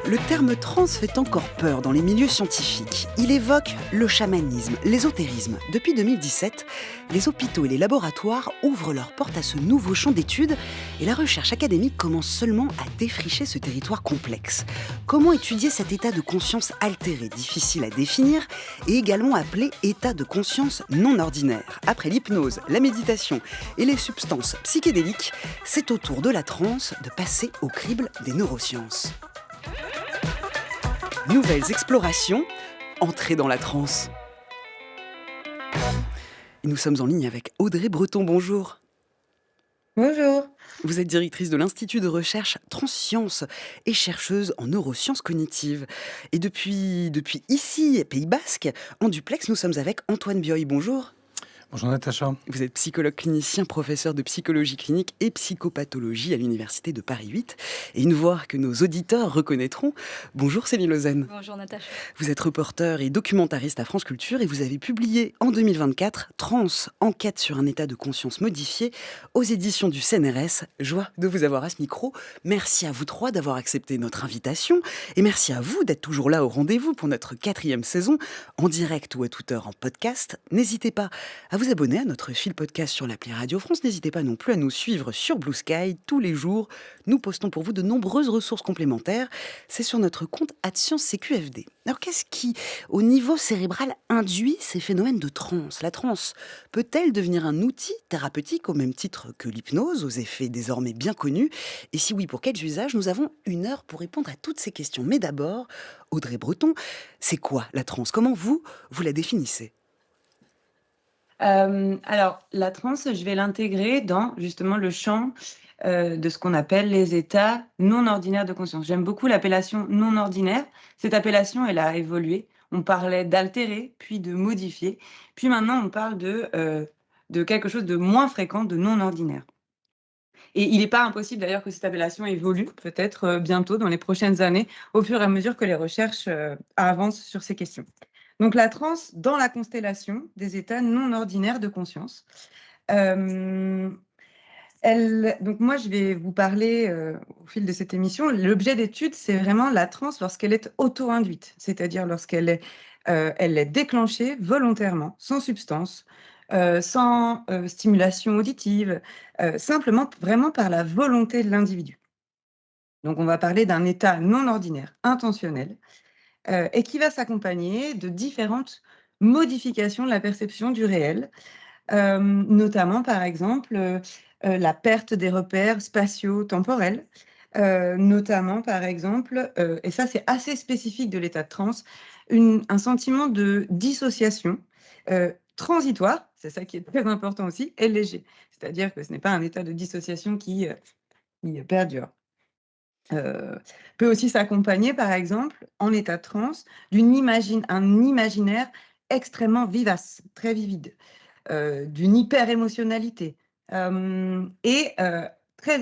Le terme trans fait encore peur dans les milieux scientifiques. Il évoque le chamanisme, l'ésotérisme. Depuis 2017, les hôpitaux et les laboratoires ouvrent leurs portes à ce nouveau champ d'études et la recherche académique commence seulement à défricher ce territoire complexe. Comment étudier cet état de conscience altéré, difficile à définir, et également appelé état de conscience non ordinaire? Après l'hypnose, la méditation et les substances psychédéliques, c'est au tour de la transe de passer au crible des neurosciences. Nouvelles explorations, entrée dans la transe. Et nous sommes en ligne avec Audrey Breton, bonjour. Bonjour. Vous êtes directrice de l'Institut de recherche Transsciences et chercheuse en neurosciences cognitives. Et depuis ici, Pays Basque, en duplex, nous sommes avec Antoine Bioy, bonjour. Bonjour Natacha. Vous êtes psychologue clinicien, professeur de psychologie clinique et psychopathologie à l'Université de Paris 8. Et une voix que nos auditeurs reconnaîtront. Bonjour Céline Lausanne. Bonjour Natacha. Vous êtes reporter et documentariste à France Culture et vous avez publié en 2024 Trans, enquête sur un état de conscience modifié aux éditions du CNRS. Joie de vous avoir à ce micro. Merci à vous trois d'avoir accepté notre invitation et merci à vous d'être toujours là au rendez-vous pour notre 4e saison, en direct ou à toute heure en podcast. N'hésitez pas à vous abonner à notre fil podcast sur l'appli Radio France. N'hésitez pas non plus à nous suivre sur Blue Sky. Tous les jours, nous postons pour vous de nombreuses ressources complémentaires. C'est sur notre compte @ScienceCQFD. Alors qu'est-ce qui, au niveau cérébral, induit ces phénomènes de transe? La transe peut-elle devenir un outil thérapeutique au même titre que l'hypnose, aux effets désormais bien connus? Et si oui, pour quels usages? Nous avons 1 heure pour répondre à toutes ces questions. Mais d'abord, Audrey Breton, c'est quoi la transe? Comment vous la définissez? Alors, la transe, je vais l'intégrer dans justement le champ de ce qu'on appelle les états non ordinaires de conscience. J'aime beaucoup l'appellation non ordinaire. Cette appellation, elle a évolué. On parlait d'altérer, puis de modifier, puis maintenant on parle de quelque chose de moins fréquent, de non ordinaire. Et il n'est pas impossible d'ailleurs que cette appellation évolue, peut-être bientôt dans les prochaines années, au fur et à mesure que les recherches avancent sur ces questions. Donc la transe dans la constellation des états non ordinaires de conscience. Donc moi, je vais vous parler au fil de cette émission. L'objet d'étude, c'est vraiment la transe lorsqu'elle est auto-induite, c'est-à-dire lorsqu'elle elle est déclenchée volontairement, sans substance, sans stimulation auditive, simplement vraiment par la volonté de l'individu. Donc on va parler d'un état non ordinaire, intentionnel, et qui va s'accompagner de différentes modifications de la perception du réel, notamment par exemple, la perte des repères spatio-temporels, notamment par exemple, et ça c'est assez spécifique de l'état de transe, un sentiment de dissociation, transitoire, c'est ça qui est très important aussi, et léger. C'est-à-dire que ce n'est pas un état de dissociation qui perdure. Heu, peut aussi s'accompagner, par exemple, en état de transe, un imaginaire extrêmement vivace, très vivide, d'une hyper-émotionnalité, très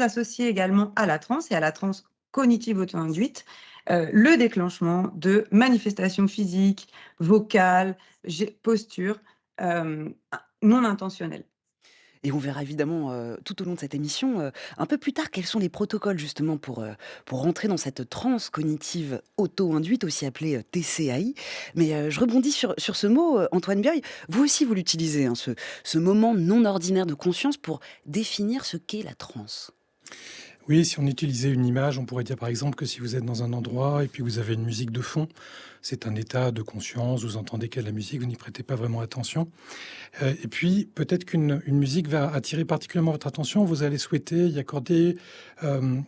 associé également à la transe et à la transe cognitive auto-induite, le déclenchement de manifestations physiques, vocales, postures, non intentionnelles. Et on verra évidemment tout au long de cette émission, un peu plus tard, quels sont les protocoles justement pour rentrer dans cette transe cognitive auto-induite, aussi appelée TCAI. Mais je rebondis sur ce mot, Antoine Bioy. Vous aussi, vous l'utilisez, hein, ce moment non ordinaire de conscience pour définir ce qu'est la transe. Oui, si on utilisait une image, on pourrait dire par exemple que si vous êtes dans un endroit et puis vous avez une musique de fond, c'est un état de conscience, vous entendez qu'il y a de la musique, vous n'y prêtez pas vraiment attention. Et puis peut-être qu'une musique va attirer particulièrement votre attention, vous allez souhaiter y accorder, euh,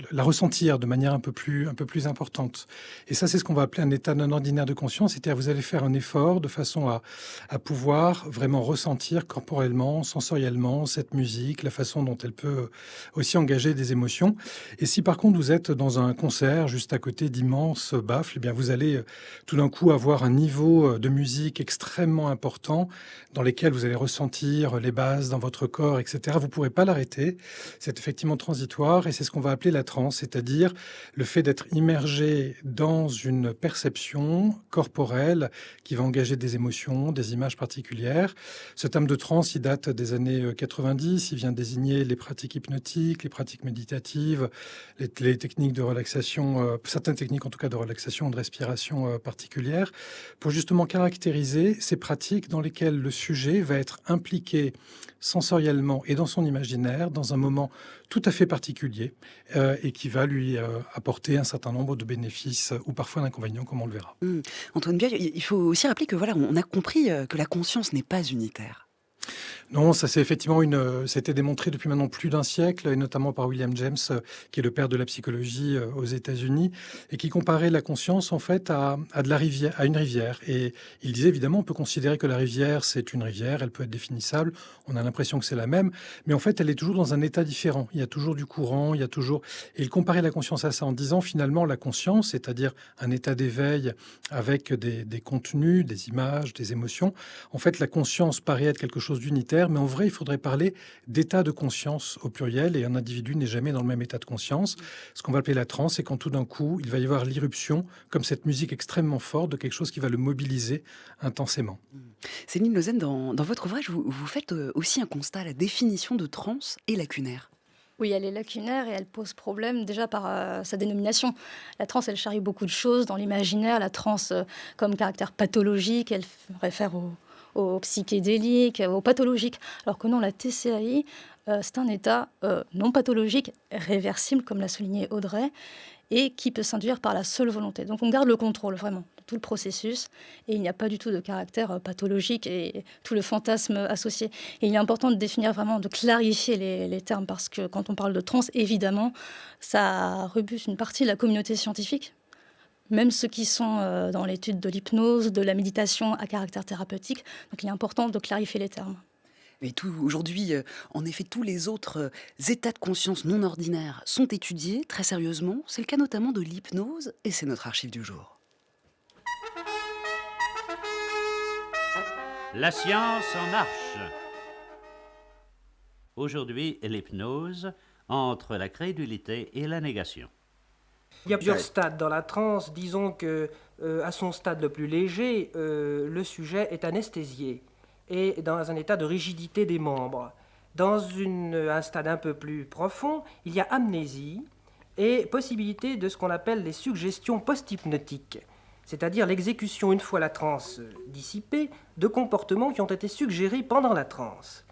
la ressentir de manière un peu plus importante. Et ça, c'est ce qu'on va appeler un état non ordinaire de conscience, c'est-à-dire vous allez faire un effort de façon à pouvoir vraiment ressentir corporellement, sensoriellement cette musique, la façon dont elle peut aussi engager des émotions. Et si par contre vous êtes dans un concert juste à côté d'immenses baffles, eh bien vous allez tout d'un coup avoir un niveau de musique extrêmement important dans lesquels vous allez ressentir les bases dans votre corps, etc. Vous ne pourrez pas l'arrêter. C'est effectivement transitoire et c'est ce qu'on va appeler la transe, c'est-à-dire le fait d'être immergé dans une perception corporelle qui va engager des émotions, des images particulières. Ce terme de transe, il date des années 90. Il vient désigner les pratiques hypnotiques, les pratiques méditatives méditative, les techniques de relaxation, certaines techniques en tout cas de relaxation, de respiration particulières, pour justement caractériser ces pratiques dans lesquelles le sujet va être impliqué sensoriellement et dans son imaginaire dans un moment tout à fait particulier et qui va lui apporter un certain nombre de bénéfices ou parfois d'inconvénients, comme on le verra. Antoine Bioy, il faut aussi rappeler que voilà, on a compris que la conscience n'est pas unitaire. Non, ça c'est effectivement c'était démontré depuis maintenant plus d'un siècle, et notamment par William James, qui est le père de la psychologie aux États-Unis, et qui comparait la conscience en fait à de la rivière, à une rivière. Et il disait évidemment, on peut considérer que la rivière c'est une rivière, elle peut être définissable, on a l'impression que c'est la même, mais en fait elle est toujours dans un état différent. Il y a toujours du courant, il y a toujours. Et il comparait la conscience à ça en disant finalement la conscience, c'est-à-dire un état d'éveil avec des contenus, des images, des émotions. En fait, la conscience paraît être quelque chose d'unitaire. Mais en vrai, il faudrait parler d'état de conscience au pluriel, et un individu n'est jamais dans le même état de conscience. Ce qu'on va appeler la transe, c'est quand tout d'un coup, il va y avoir l'irruption, comme cette musique extrêmement forte, de quelque chose qui va le mobiliser intensément. Céline Lausanne, dans votre ouvrage, vous faites aussi un constat, la définition de transe est lacunaire. Oui, elle est lacunaire et elle pose problème déjà par sa dénomination. La transe, elle charrie beaucoup de choses dans l'imaginaire. La transe comme caractère pathologique, elle réfère aux psychédéliques, aux pathologiques. Alors que non, la TCAI, c'est un état non pathologique, réversible, comme l'a souligné Audrey, et qui peut s'induire par la seule volonté. Donc on garde le contrôle vraiment de tout le processus, et il n'y a pas du tout de caractère pathologique et tout le fantasme associé. Et il est important de définir vraiment, de clarifier les termes, parce que quand on parle de transe, évidemment, ça rebute une partie de la communauté scientifique. Même ceux qui sont dans l'étude de l'hypnose, de la méditation à caractère thérapeutique. Donc il est important de clarifier les termes. Mais aujourd'hui, en effet, tous les autres états de conscience non ordinaires sont étudiés très sérieusement. C'est le cas notamment de l'hypnose, et c'est notre archive du jour. La science en marche. Aujourd'hui, l'hypnose entre la crédulité et la négation. Il y a plusieurs stades dans la transe. Disons que à son stade le plus léger, le sujet est anesthésié et dans un état de rigidité des membres. Dans un stade un peu plus profond, il y a amnésie et possibilité de ce qu'on appelle les suggestions post-hypnotiques, c'est-à-dire l'exécution, une fois la transe dissipée, de comportements qui ont été suggérés pendant la transe.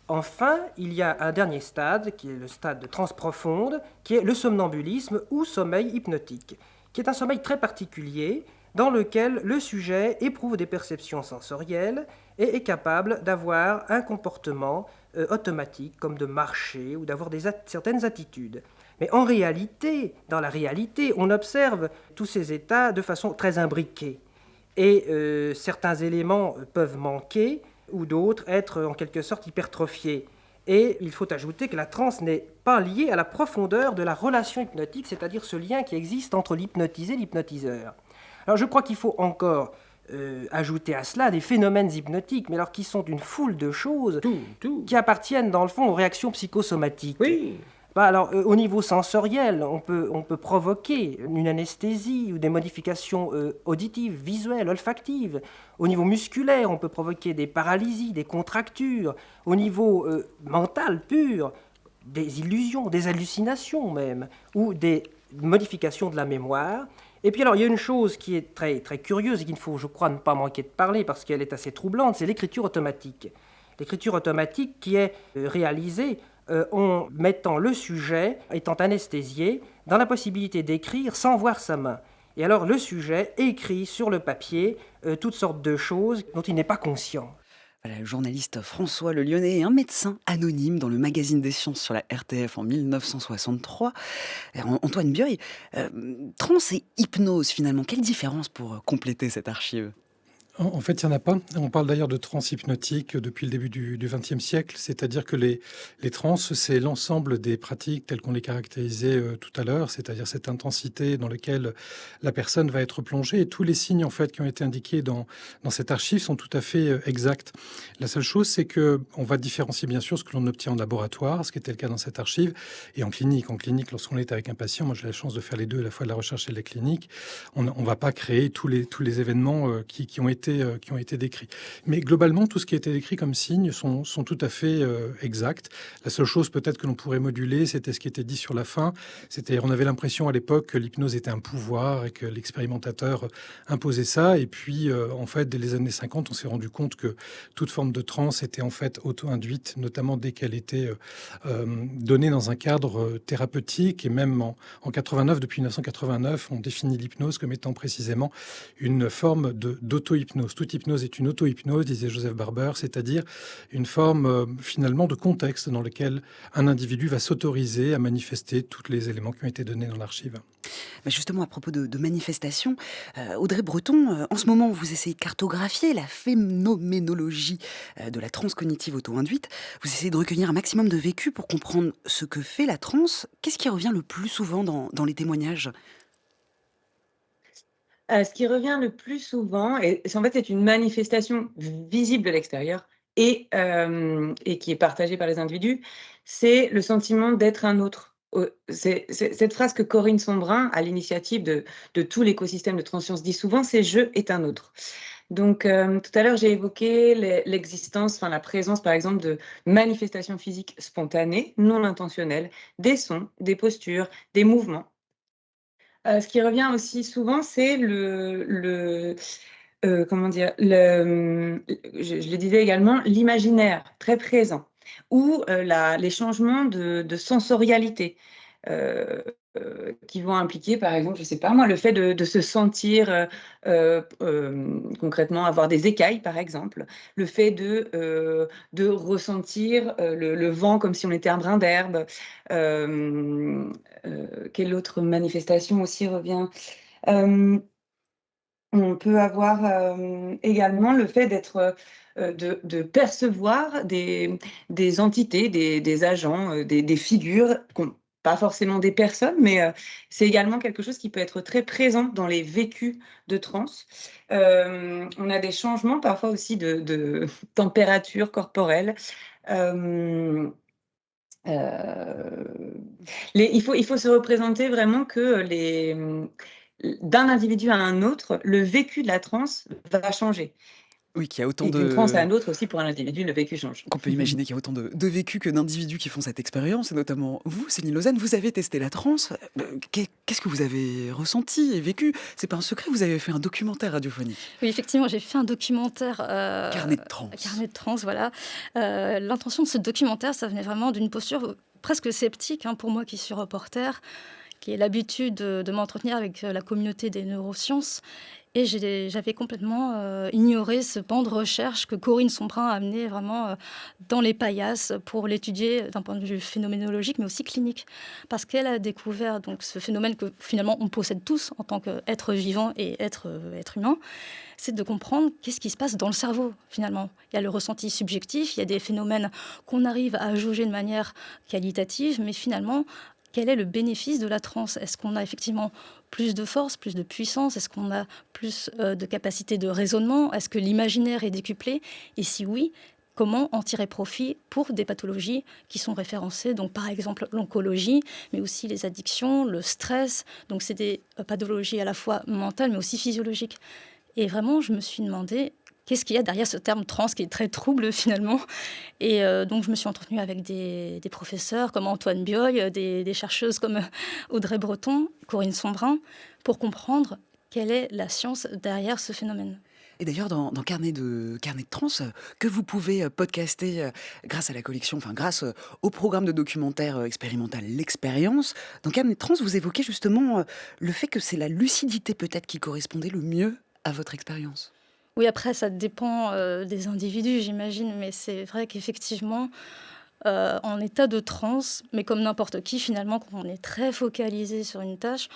Enfin, il y a un dernier stade, qui est le stade de transe profonde, qui est le somnambulisme ou sommeil hypnotique, qui est un sommeil très particulier dans lequel le sujet éprouve des perceptions sensorielles et est capable d'avoir un comportement automatique, comme de marcher ou d'avoir certaines attitudes. Mais en réalité, dans la réalité, on observe tous ces états de façon très imbriquée. Et certains éléments peuvent manquer, ou d'autres être en quelque sorte hypertrophiés. Et il faut ajouter que la transe n'est pas liée à la profondeur de la relation hypnotique, c'est-à-dire ce lien qui existe entre l'hypnotisé et l'hypnotiseur. Alors je crois qu'il faut encore ajouter à cela des phénomènes hypnotiques, mais alors qui sont une foule de choses qui appartiennent dans le fond aux réactions psychosomatiques. Oui. Alors, au niveau sensoriel, on peut provoquer une anesthésie ou des modifications auditives, visuelles, olfactives. Au niveau musculaire, on peut provoquer des paralysies, des contractures. Au niveau mental pur, des illusions, des hallucinations même, ou des modifications de la mémoire. Et puis alors, il y a une chose qui est très, très curieuse et qu'il ne faut, je crois, ne pas manquer de parler parce qu'elle est assez troublante, c'est l'écriture automatique. L'écriture automatique qui est réalisée en mettant le sujet, étant anesthésié, dans la possibilité d'écrire sans voir sa main. Et alors le sujet écrit sur le papier toutes sortes de choses dont il n'est pas conscient. Voilà, le journaliste François Le Lyonnais est un médecin anonyme dans le magazine des sciences sur la RTF en 1963. Antoine Bioy, transe et hypnose finalement, quelle différence pour compléter cette archive ? En fait, il n'y en a pas. On parle d'ailleurs de transe hypnotique depuis le début du XXe siècle, c'est-à-dire que les trans, c'est l'ensemble des pratiques telles qu'on les caractérisait tout à l'heure, c'est-à-dire cette intensité dans laquelle la personne va être plongée. Et tous les signes en fait qui ont été indiqués dans cette archive sont tout à fait exacts. La seule chose, c'est que on va différencier bien sûr ce que l'on obtient en laboratoire, ce qui était le cas dans cette archive, et en clinique. En clinique, lorsqu'on est avec un patient, moi j'ai la chance de faire les deux, à la fois de la recherche et de la clinique, on ne va pas créer tous les événements qui ont été été décrits. Mais globalement, tout ce qui a été décrit comme signes sont tout à fait exacts. La seule chose peut-être que l'on pourrait moduler, c'était ce qui était dit sur la fin. On avait l'impression à l'époque que l'hypnose était un pouvoir et que l'expérimentateur imposait ça. Et puis, en fait, dès les années 50, on s'est rendu compte que toute forme de transe était en fait auto-induite, notamment dès qu'elle était donnée dans un cadre thérapeutique. Et même en 89, depuis 1989, on définit l'hypnose comme étant précisément une forme d'auto-hypnose. Toute hypnose est une auto-hypnose, disait Joseph Barber, c'est-à-dire une forme finalement de contexte dans lequel un individu va s'autoriser à manifester tous les éléments qui ont été donnés dans l'archive. Bah justement, à propos de manifestations, Audrey Breton, en ce moment, vous essayez de cartographier la phénoménologie de la transe cognitive auto-induite. Vous essayez de recueillir un maximum de vécu pour comprendre ce que fait la transe. Qu'est-ce qui revient le plus souvent dans les témoignages? Ce qui revient le plus souvent, en fait, c'est une manifestation visible de l'extérieur et qui est partagée par les individus, c'est le sentiment d'être un autre. C'est cette phrase que Corinne Sombrin, à l'initiative de tout l'écosystème de transscience, dit souvent, c'est « je est un autre ». Donc, tout à l'heure, j'ai évoqué l'existence, enfin la présence, par exemple, de manifestations physiques spontanées, non intentionnelles, des sons, des postures, des mouvements. Ce qui revient aussi souvent, c'est comment dire? Je le disais également, l'imaginaire très présent ou les changements de sensorialité, heu qui vont impliquer, par exemple, je ne sais pas moi, le fait de se sentir, concrètement avoir des écailles, par exemple. Le fait de ressentir, le vent comme si on était un brin d'herbe. Quelle autre manifestation aussi revient? Hem On peut avoir, également le fait d'être, de percevoir des entités, des agents, des figures qu'on pas forcément des personnes, mais c'est également quelque chose qui peut être très présent dans les vécus de transe. On a des changements parfois aussi de température corporelle. Hem, heu, il faut se représenter vraiment que d'un individu à un autre, le vécu de la transe va changer Oui, qu'il y a autant et d'une transe à de... un autre aussi pour un individu, le vécu change. Qu'on peut imaginer qu'il y a autant de vécus que d'individus qui font cette expérience, et notamment vous, Céline Lausanne, vous avez testé la transe. Qu'est-ce que vous avez ressenti et vécu? C'est pas un secret, vous avez fait un documentaire radiophonique. Oui, effectivement, j'ai fait un documentaire, Carnet de transe. Carnet de transe, voilà. L'intention de ce documentaire, ça venait vraiment d'une posture presque sceptique, hein, pour moi qui suis reporter, qui ai l'habitude de m'entretenir avec la communauté des neurosciences. Et j'avais complètement ignoré ce pan de recherche que Corinne Sombrin a amené vraiment dans les paillasses pour l'étudier d'un point de vue phénoménologique, mais aussi clinique. Parce qu'elle a découvert donc, ce phénomène que finalement on possède tous en tant qu'être vivant et être humain, c'est de comprendre qu'est-ce qui se passe dans le cerveau finalement. Il y a le ressenti subjectif, il y a des phénomènes qu'on arrive à jauger de manière qualitative, mais finalement, quel est le bénéfice de la transe? Est-ce qu'on a effectivement plus de force, plus de puissance? Est-ce qu'on a plus de capacité de raisonnement? Est-ce que l'imaginaire est décuplé? Et si oui, comment en tirer profit pour des pathologies qui sont référencées? Donc par exemple l'oncologie, mais aussi les addictions, le stress. Donc c'est des pathologies à la fois mentales mais aussi physiologiques. Et vraiment, je me suis demandé qu'est-ce qu'il y a derrière ce terme trans qui est très trouble finalement. Et donc je me suis entretenue avec des professeurs comme Antoine Bioy, des chercheuses comme Audrey Breton, Corinne Sombrin, pour comprendre quelle est la science derrière ce phénomène. Et d'ailleurs, dans Carnet de trans, que vous pouvez podcaster grâce à la collection, enfin grâce au programme de documentaire expérimental L'Expérience, dans Carnet de trans, vous évoquez justement le fait que c'est la lucidité peut-être qui correspondait le mieux à votre expérience. Oui, après, ça dépend des individus, j'imagine, mais c'est vrai qu'effectivement, en état de transe, mais comme n'importe qui, finalement, quand on est très focalisé sur une tâche,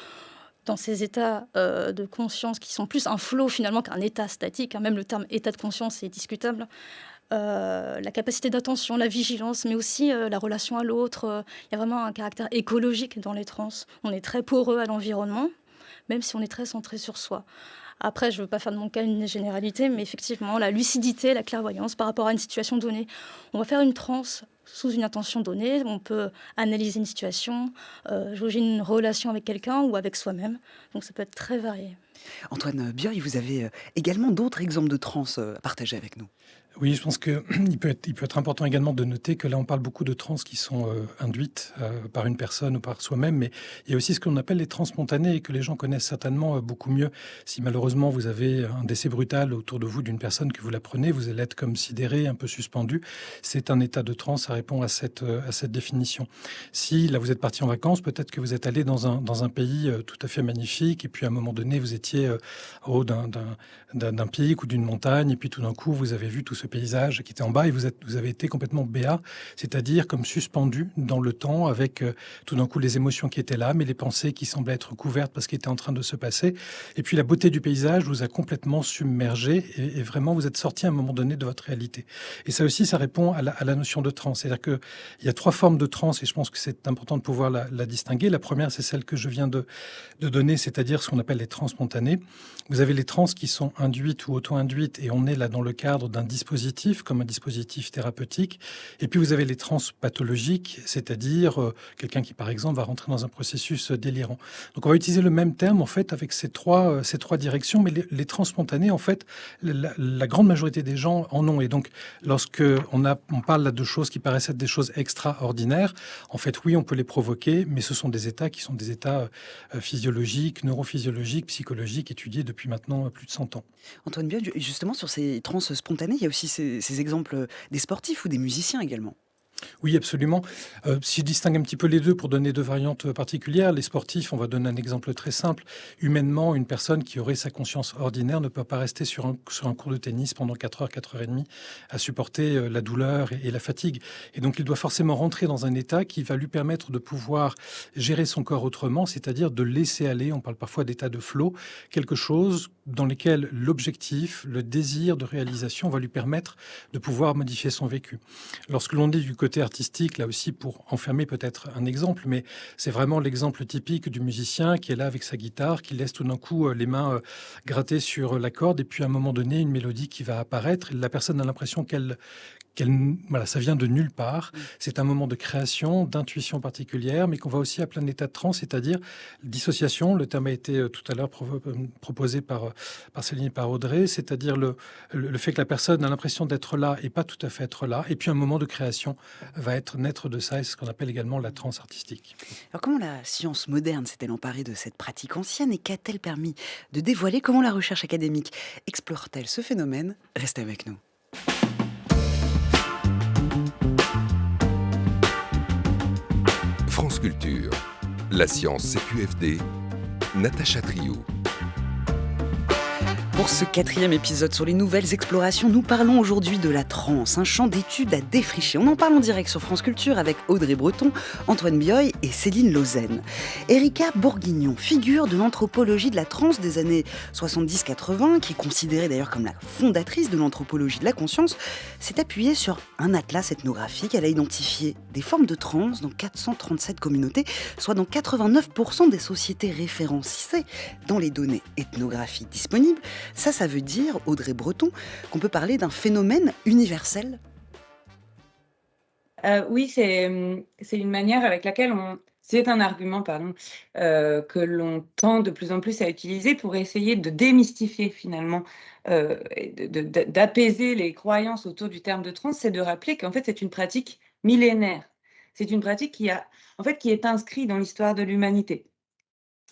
dans ces états de conscience qui sont plus un flow finalement qu'un état statique, hein, même le terme état de conscience est discutable, la capacité d'attention, la vigilance, mais aussi la relation à l'autre, il y a vraiment un caractère écologique dans les trans. On est très poreux à l'environnement, même si on est très centré sur soi. Après, je ne veux pas faire de mon cas une généralité, mais effectivement, la lucidité, la clairvoyance par rapport à une situation donnée. On va faire une transe sous une intention donnée. On peut analyser une situation, jauger une relation avec quelqu'un ou avec soi-même. Donc ça peut être très varié. Antoine Bioy, vous avez également d'autres exemples de transe à partager avec nous. Oui, je pense qu'il peut être important également de noter que là, on parle beaucoup de trans qui sont induites par une personne ou par soi-même, mais il y a aussi ce qu'on appelle les trans spontanées et que les gens connaissent certainement beaucoup mieux. Si malheureusement vous avez un décès brutal autour de vous d'une personne que vous la prenez, vous allez être comme sidéré, un peu suspendu. C'est un état de transe, ça répond à cette définition. Si là vous êtes parti en vacances, peut-être que vous êtes allé dans un pays tout à fait magnifique et puis à un moment donné vous étiez au haut d'un pic ou d'une montagne et puis tout d'un coup vous avez vu tout ce paysage qui était en bas et vous avez été complètement béat, c'est-à-dire comme suspendu dans le temps avec tout d'un coup les émotions qui étaient là, mais les pensées qui semblaient être couvertes parce qu'il était en train de se passer. Et puis la beauté du paysage vous a complètement submergé et vraiment vous êtes sorti à un moment donné de votre réalité. Et ça aussi, ça répond à la notion de transe. C'est-à-dire qu'il y a 3 formes de transe et je pense que c'est important de pouvoir la distinguer. La première, c'est celle que je viens de donner, c'est-à-dire ce qu'on appelle les trans spontanées. Vous avez les trans qui sont induites ou auto-induites et on est là dans le cadre d'un dispositif, comme un dispositif thérapeutique. Et puis vous avez les trans pathologiques, c'est-à-dire quelqu'un qui, par exemple, va rentrer dans un processus délirant. Donc on va utiliser le même terme, en fait, avec ces trois directions, mais les trans spontanés, en fait, la grande majorité des gens en ont. Et donc, lorsque on parle là de choses qui paraissent être des choses extraordinaires, en fait, oui, on peut les provoquer, mais ce sont des états qui sont des états physiologiques, neurophysiologiques, psychologiques, étudiés depuis maintenant plus de 100 ans. Antoine Bioy, justement, sur ces trans spontanées, il y a aussi ces exemples des sportifs ou des musiciens également. Oui, absolument. Si je distingue un petit peu les deux pour donner 2 variantes particulières, les sportifs, on va donner un exemple très simple. Humainement, une personne qui aurait sa conscience ordinaire ne peut pas rester sur un cours de tennis pendant 4 heures, 4 heures et demie à supporter la douleur et la fatigue. Et donc, il doit forcément rentrer dans un état qui va lui permettre de pouvoir gérer son corps autrement, c'est-à-dire de laisser aller, on parle parfois d'état de flow, quelque chose dans lequel l'objectif, le désir de réalisation va lui permettre de pouvoir modifier son vécu. Lorsque l'on est du côté artistique, là aussi pour enfermer peut-être un exemple, mais c'est vraiment l'exemple typique du musicien qui est là avec sa guitare, qui laisse tout d'un coup les mains gratter sur la corde et puis à un moment donné une mélodie qui va apparaître. La personne a l'impression voilà, ça vient de nulle part. C'est un moment de création, d'intuition particulière, mais qu'on va aussi appeler un état de transe, c'est-à-dire dissociation. Le terme a été tout à l'heure proposé par Céline et par Audrey, c'est-à-dire le fait que la personne a l'impression d'être là et pas tout à fait être là. Et puis un moment de création va naître de ça, et c'est ce qu'on appelle également la transe artistique. Alors comment la science moderne s'est-elle emparée de cette pratique ancienne et qu'a-t-elle permis de dévoiler? Comment la recherche académique explore-t-elle ce phénomène? Restez avec nous. France Culture, la science CQFD, Natacha Triou. Pour ce 4e épisode sur les nouvelles explorations, nous parlons aujourd'hui de la transe, un champ d'études à défricher. On en parle en direct sur France Culture avec Audrey Breton, Antoine Bioy et Céline Lausanne. Erika Bourguignon, figure de l'anthropologie de la transe des années 70-80, qui est considérée d'ailleurs comme la fondatrice de l'anthropologie de la conscience, s'est appuyée sur un atlas ethnographique. Elle a identifié des formes de transe dans 437 communautés, soit dans 89% des sociétés référencées dans les données ethnographiques disponibles. Ça veut dire, Audrey Breton, qu'on peut parler d'un phénomène universel? Oui, c'est une manière avec laquelle c'est un argument, pardon, que l'on tend de plus en plus à utiliser pour essayer de démystifier finalement, et d'apaiser les croyances autour du terme de trans, c'est de rappeler qu'en fait c'est une pratique millénaire. C'est une pratique qui est inscrite dans l'histoire de l'humanité,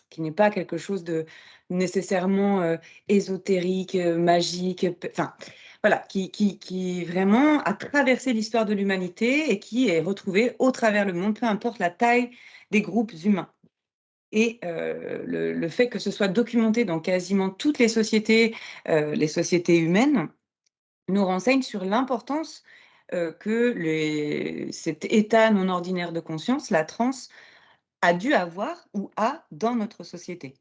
qui n'est pas quelque chose de nécessairement ésotérique, magique, enfin voilà, qui vraiment a traversé l'histoire de l'humanité et qui est retrouvée au travers le monde, peu importe la taille des groupes humains. Et le fait que ce soit documenté dans quasiment toutes les sociétés humaines, nous renseigne sur l'importance que cet état non ordinaire de conscience, la transe, a dû avoir ou a dans notre société.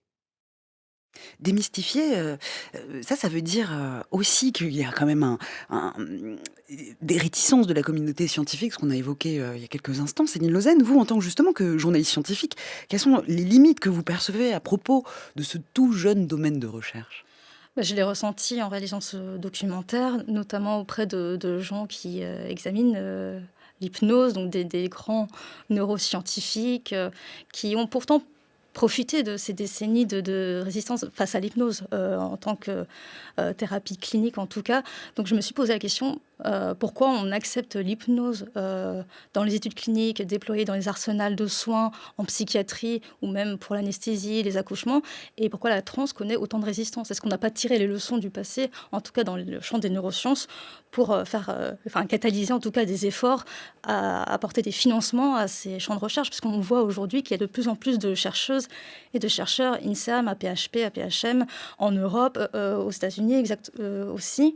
Démystifier, ça veut dire, aussi qu'il y a quand même des réticences de la communauté scientifique, ce qu'on a évoqué, il y a quelques instants. Céline Lausanne, vous, en tant que justement que journaliste scientifique, quelles sont les limites que vous percevez à propos de ce tout jeune domaine de recherche? Je l'ai ressenti en réalisant ce documentaire, notamment auprès de gens qui examinent l'hypnose, donc des grands neuroscientifiques qui ont pourtant profité de ces décennies de résistance face à l'hypnose en tant que thérapie clinique en tout cas. Donc je me suis posé la question, pourquoi on accepte l'hypnose dans les études cliniques, déployée dans les arsenals de soins, en psychiatrie ou même pour l'anesthésie, les accouchements, et pourquoi la transe connaît autant de résistance? Est-ce qu'on n'a pas tiré les leçons du passé, en tout cas dans le champ des neurosciences, pour catalyser en tout cas des efforts à apporter des financements à ces champs de recherche? Parce qu'on voit aujourd'hui qu'il y a de plus en plus de chercheuses et de chercheurs, INSERM, APHP, APHM, en Europe, aux États-Unis aussi.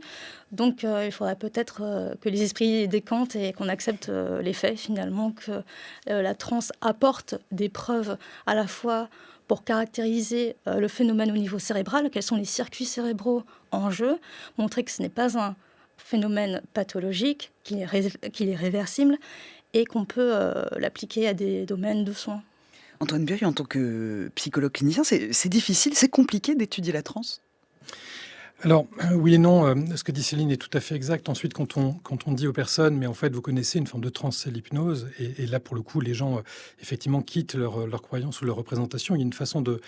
Donc il faudrait peut-être que les esprits décantent et qu'on accepte les faits finalement, que la transe apporte des preuves à la fois pour caractériser le phénomène au niveau cérébral, quels sont les circuits cérébraux en jeu, montrer que ce n'est pas un phénomène pathologique, qu'il est réversible et qu'on peut l'appliquer à des domaines de soins. Antoine Bueil, en tant que psychologue clinicien, c'est difficile, c'est compliqué d'étudier la transe? Alors, oui et non, ce que dit Céline est tout à fait exact. Ensuite, quand on dit aux personnes, mais en fait, vous connaissez une forme de transe, c'est l'hypnose, et là, pour le coup, les gens, effectivement, quittent leur croyance ou leur représentation. Il y a une façon de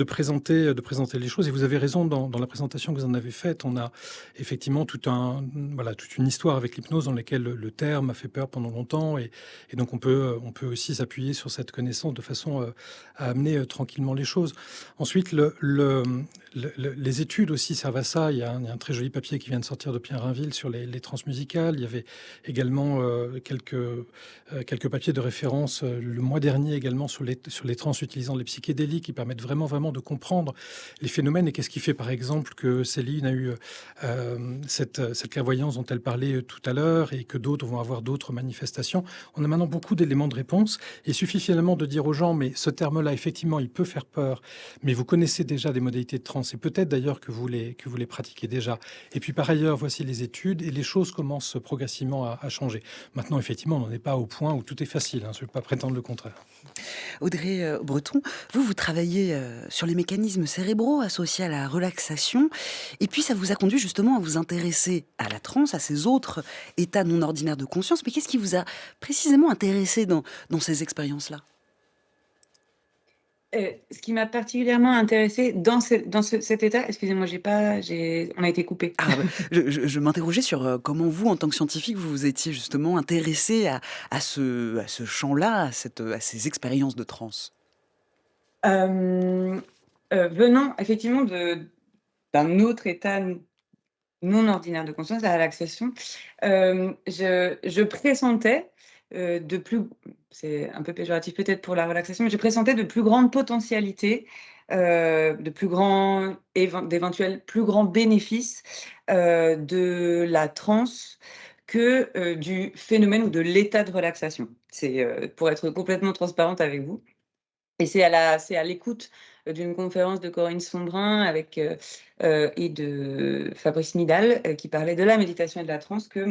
présenter les choses, et vous avez raison, dans la présentation que vous en avez faite, on a effectivement toute une histoire avec l'hypnose dans laquelle le terme a fait peur pendant longtemps, et donc on peut aussi s'appuyer sur cette connaissance de façon à amener tranquillement les choses. Ensuite, les études aussi servent à ça. Il y a un très joli papier qui vient de sortir de Pierre Rainville sur les transmusicales. Il y avait également quelques papiers de référence le mois dernier également sur les trans utilisant les psychédéliques qui permettent vraiment de comprendre les phénomènes et qu'est-ce qui fait par exemple que Céline a eu cette clairvoyance dont elle parlait tout à l'heure et que d'autres vont avoir d'autres manifestations. On a maintenant beaucoup d'éléments de réponse et il suffit finalement de dire aux gens mais ce terme-là effectivement il peut faire peur mais vous connaissez déjà des modalités de trans et peut-être d'ailleurs que vous les pratiquez déjà. Et puis par ailleurs, voici les études et les choses commencent progressivement à changer. Maintenant, effectivement, on n'en est pas au point où tout est facile. Je ne vais pas prétendre le contraire. Audrey Breton, vous travaillez sur les mécanismes cérébraux associés à la relaxation. Et puis, ça vous a conduit justement à vous intéresser à la transe, à ces autres états non ordinaires de conscience. Mais qu'est-ce qui vous a précisément intéressé dans ces expériences-là? Ce qui m'a particulièrement intéressée dans cet état, excusez-moi, on a été coupé. Ah, je m'interrogeais sur comment vous, en tant que scientifique, vous vous étiez justement intéressé à ce champ-là, à ces expériences de transe. Venant effectivement d'un autre état non ordinaire de conscience, la relaxation, je pressentais c'est un peu péjoratif peut-être pour la relaxation, mais je pressentais de plus grandes potentialités, d'éventuels plus grands bénéfices de la transe que du phénomène ou de l'état de relaxation. C'est pour être complètement transparente avec vous. Et c'est à l'écoute d'une conférence de Corinne Sombrin et de Fabrice Midal qui parlait de la méditation et de la transe que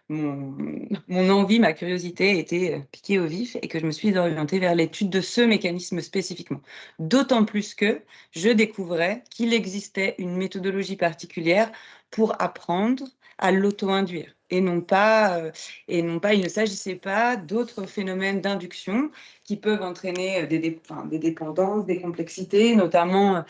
mon envie, ma curiosité était piquée au vif et que je me suis orientée vers l'étude de ce mécanisme spécifiquement. D'autant plus que je découvrais qu'il existait une méthodologie particulière pour apprendre à l'auto-induire. Et non pas, il ne s'agissait pas d'autres phénomènes d'induction qui peuvent entraîner des dépendances, des complexités, notamment,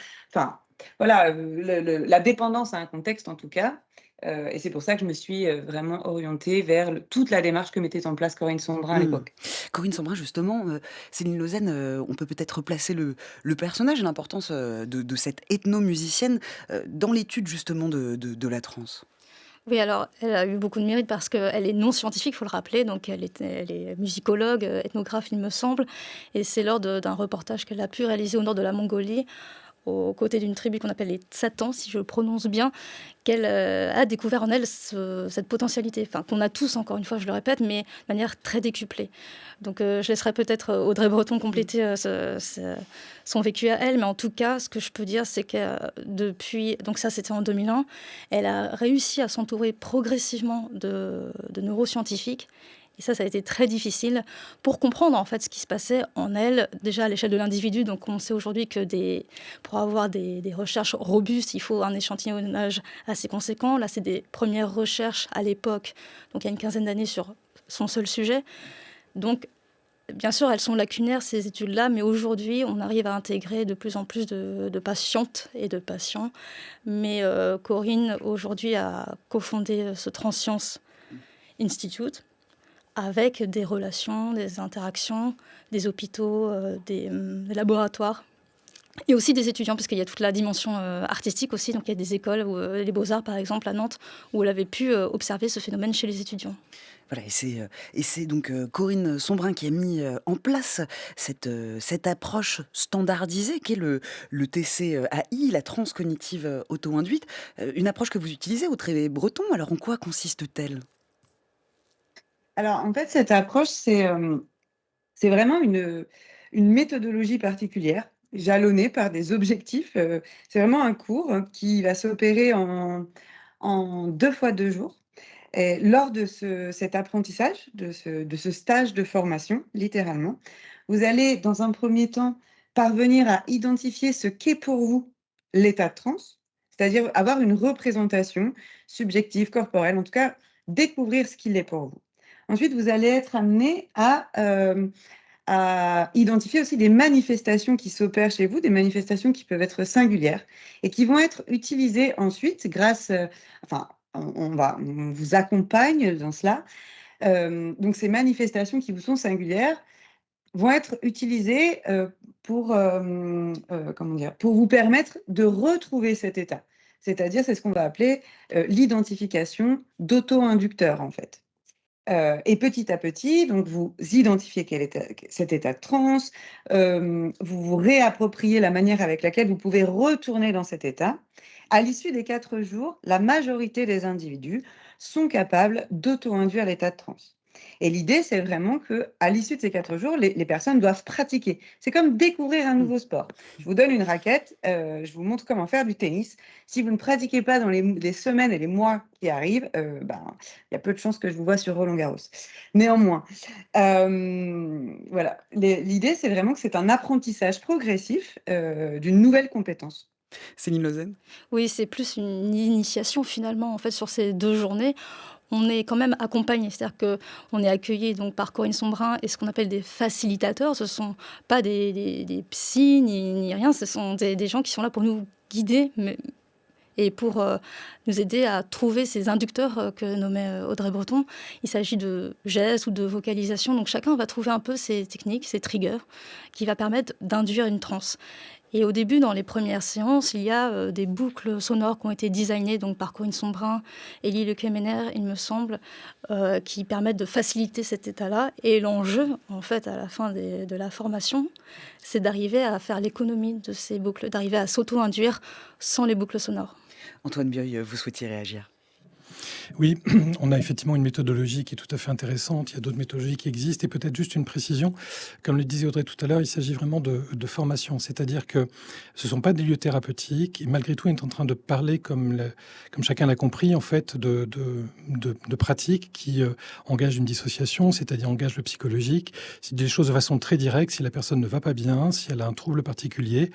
la dépendance à un contexte en tout cas. Et c'est pour ça que je me suis vraiment orientée vers toute la démarche que mettait en place Corinne Sombrin à l'époque. Corinne Sombrin, justement, Céline Lausanne, on peut peut-être replacer le personnage et l'importance de cette ethnomusicienne dans l'étude justement de la transe. Oui, alors, elle a eu beaucoup de mérite parce qu'elle est non scientifique, il faut le rappeler, donc elle est musicologue, ethnographe, il me semble, et c'est lors d'un reportage qu'elle a pu réaliser au nord de la Mongolie, aux côtés d'une tribu qu'on appelle les Tsatans, si je le prononce bien, qu'elle a découvert en elle cette potentialité, enfin qu'on a tous, encore une fois, je le répète, mais de manière très décuplée. Donc je laisserai peut-être Audrey Breton compléter son vécu à elle, mais en tout cas, ce que je peux dire, c'est que depuis, donc ça c'était en 2001, elle a réussi à s'entourer progressivement de neuroscientifiques. Et ça a été très difficile pour comprendre en fait ce qui se passait en elle, déjà à l'échelle de l'individu. Donc on sait aujourd'hui que pour avoir des recherches robustes, il faut un échantillonnage assez conséquent. Là, c'est des premières recherches à l'époque, donc il y a une quinzaine d'années, sur son seul sujet. Donc, bien sûr, elles sont lacunaires, ces études-là, mais aujourd'hui, on arrive à intégrer de plus en plus de patientes et de patients. Mais Corinne, aujourd'hui, a cofondé ce Transscience Institute avec des relations, des interactions, des hôpitaux, des laboratoires. Et aussi des étudiants, parce qu'il y a toute la dimension artistique aussi. Donc il y a des écoles, les Beaux-Arts par exemple à Nantes, où elle avait pu observer ce phénomène chez les étudiants. Voilà, et c'est donc Corinne Sombrin qui a mis en place cette approche standardisée qu'est le TCAI, la transcognitive auto-induite, une approche que vous utilisez au Trévet breton. Alors en quoi consiste-t-elle? Alors, en fait, cette approche, c'est vraiment une méthodologie particulière, jalonnée par des objectifs. C'est vraiment un cours qui va s'opérer en 2 fois 2 jours. Et lors de cet apprentissage, de ce stage de formation, littéralement, vous allez, dans un premier temps, parvenir à identifier ce qu'est pour vous l'état de transe, c'est-à-dire avoir une représentation subjective, corporelle, en tout cas, découvrir ce qu'il est pour vous. Ensuite, vous allez être amené à identifier aussi des manifestations qui s'opèrent chez vous, des manifestations qui peuvent être singulières et qui vont être utilisées ensuite grâce, enfin, on vous accompagne dans cela. Donc ces manifestations qui vous sont singulières vont être utilisées comment dire, pour vous permettre de retrouver cet état. C'est-à-dire, c'est ce qu'on va appeler l'identification d'auto-inducteur, en fait. Et petit à petit, donc vous identifiez cet état de transe, vous vous réappropriez la manière avec laquelle vous pouvez retourner dans cet état. À l'issue des 4 jours, la majorité des individus sont capables d'auto-induire l'état de transe. Et l'idée, c'est vraiment qu'à l'issue de ces 4 jours, les personnes doivent pratiquer. C'est comme découvrir un nouveau sport. Je vous donne une raquette, je vous montre comment faire du tennis. Si vous ne pratiquez pas dans les semaines et les mois qui arrivent, il y a peu de chances que je vous vois sur Roland-Garros. Néanmoins, voilà, l'idée, c'est vraiment que c'est un apprentissage progressif d'une nouvelle compétence. Céline Lausanne? Oui, c'est plus une initiation finalement. En fait, sur ces 2 journées, on est quand même accompagné. C'est-à-dire qu'on est accueilli donc par Corinne Sombrin et ce qu'on appelle des facilitateurs. Ce ne sont pas des psys ni rien. Ce sont des gens qui sont là pour nous guider et pour nous aider à trouver ces inducteurs que nommait Audrey Breton. Il s'agit de gestes ou de vocalisation. Donc chacun va trouver un peu ses techniques, ses triggers, qui va permettre d'induire une transe. Et au début, dans les premières séances, il y a des boucles sonores qui ont été designées donc, par Corinne Sombrin, Élie Le Kemener, il me semble, qui permettent de faciliter cet état-là. Et l'enjeu, en fait, à la fin de la formation, c'est d'arriver à faire l'économie de ces boucles, d'arriver à s'auto-induire sans les boucles sonores. Antoine Bioy, vous souhaitiez réagir? Oui, on a effectivement une méthodologie qui est tout à fait intéressante. Il y a d'autres méthodologies qui existent. Et peut-être juste une précision, comme le disait Audrey tout à l'heure, il s'agit vraiment de formation. C'est-à-dire que ce ne sont pas des lieux thérapeutiques. Et malgré tout, on est en train de parler, comme chacun l'a compris, en fait, de pratiques qui engagent une dissociation, c'est-à-dire engagent le psychologique. C'est des choses de façon très directe. Si la personne ne va pas bien, si elle a un trouble particulier,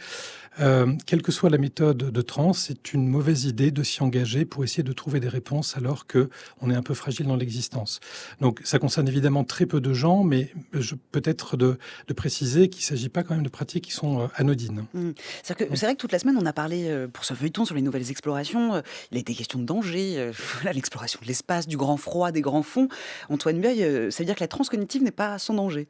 quelle que soit la méthode de transe, c'est une mauvaise idée de s'y engager pour essayer de trouver des réponses alors qu'on est un peu fragile dans l'existence. Donc ça concerne évidemment très peu de gens, mais peut-être de préciser qu'il ne s'agit pas quand même de pratiques qui sont anodines. C'est vrai que toute la semaine, on a parlé, pour ce feuilleton sur les nouvelles explorations, il a été question de danger, l'exploration de l'espace, du grand froid, des grands fonds. Antoine Bioy, ça veut dire que la transe cognitive n'est pas sans danger?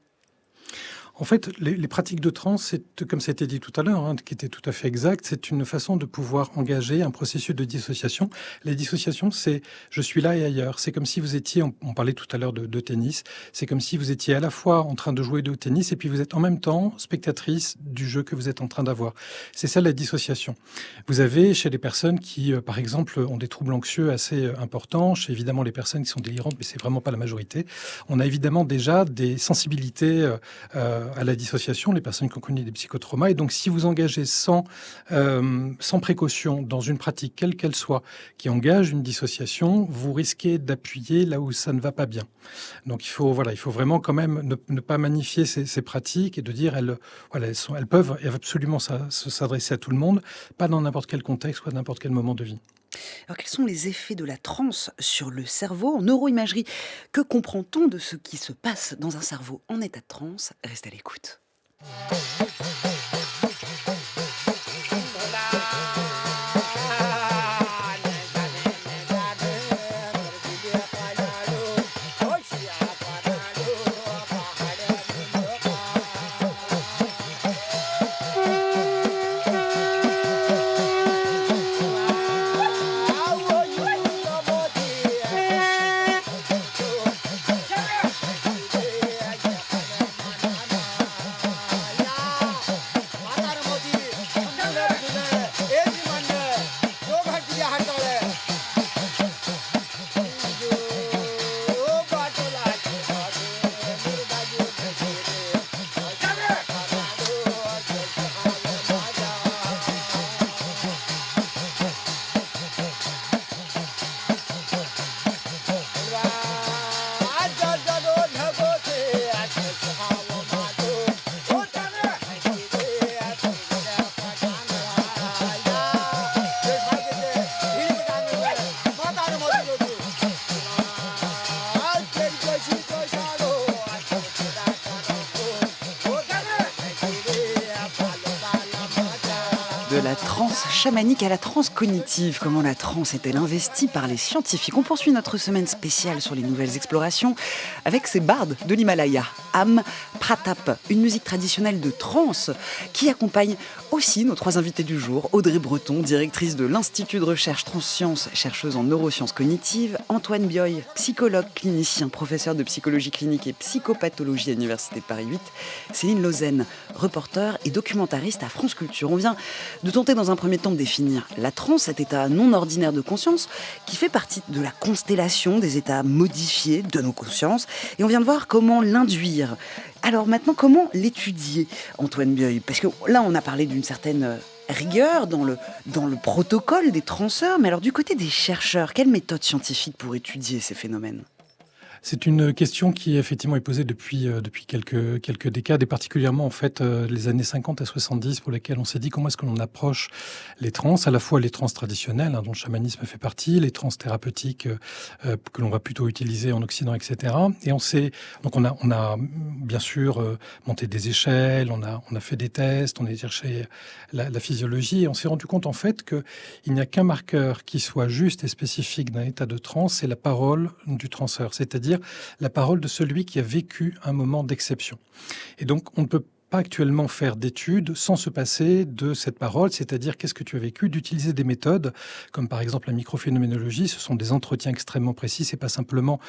En fait, les pratiques de transe, c'est, comme ça a été dit tout à l'heure, qui était tout à fait exact, c'est une façon de pouvoir engager un processus de dissociation. La dissociation, c'est je suis là et ailleurs. C'est comme si vous étiez, on parlait tout à l'heure de tennis, c'est comme si vous étiez à la fois en train de jouer au tennis et puis vous êtes en même temps spectatrice du jeu que vous êtes en train d'avoir. C'est ça la dissociation. Vous avez chez les personnes qui, par exemple, ont des troubles anxieux assez importants, chez évidemment les personnes qui sont délirantes, mais c'est vraiment pas la majorité, on a évidemment déjà des sensibilités à la dissociation, les personnes qui ont connu des psychotraumas. Et donc, si vous engagez sans précaution dans une pratique, quelle qu'elle soit, qui engage une dissociation, vous risquez d'appuyer là où ça ne va pas bien. Donc, il faut vraiment quand même ne pas magnifier ces pratiques et de dire elles peuvent absolument s'adresser à tout le monde, pas dans n'importe quel contexte ou à n'importe quel moment de vie. Alors, quels sont les effets de la transe sur le cerveau en neuroimagerie? Que comprend-on de ce qui se passe dans un cerveau en état de transe? Reste à l'écoute. De la transe chamanique à la transe cognitive, comment la transe est-elle investie par les scientifiques? On poursuit notre semaine spéciale sur les nouvelles explorations avec ces bardes de l'Himalaya. Am Pratap, une musique traditionnelle de transe qui accompagne aussi nos trois invités du jour. Audrey Breton, directrice de l'Institut de recherche Transsciences, chercheuse en neurosciences cognitives. Antoine Bioy, psychologue clinicien, professeur de psychologie clinique et psychopathologie à l'Université de Paris 8. Céline Lausanne, reporter et documentariste à France Culture. On vient de tenter dans un premier temps de définir la transe, cet état non ordinaire de conscience qui fait partie de la constellation des états modifiés de nos consciences. Et on vient de voir comment l'induire. Alors maintenant, comment l'étudier, Antoine Bioy? Parce que là, on a parlé d'une certaine rigueur dans le protocole des transeurs, mais alors du côté des chercheurs, quelle méthode scientifique pour étudier ces phénomènes? C'est une question qui effectivement est posée depuis quelques décades, et particulièrement en fait les années 50 à 70, pour lesquelles on s'est dit comment est-ce que l'on approche les trans, à la fois les trans traditionnelles, dont le chamanisme fait partie, les trans thérapeutiques que l'on va plutôt utiliser en Occident, etc. Et on a bien sûr monté des échelles, on a fait des tests, on a cherché la physiologie, et on s'est rendu compte en fait qu'il n'y a qu'un marqueur qui soit juste et spécifique d'un état de trans, c'est la parole du transeur, c'est-à-dire la parole de celui qui a vécu un moment d'exception. Et donc, on ne peut pas actuellement faire d'études sans se passer de cette parole, c'est-à-dire qu'est-ce que tu as vécu, d'utiliser des méthodes comme par exemple la microphénoménologie. Ce sont des entretiens extrêmement précis, c'est pas simplement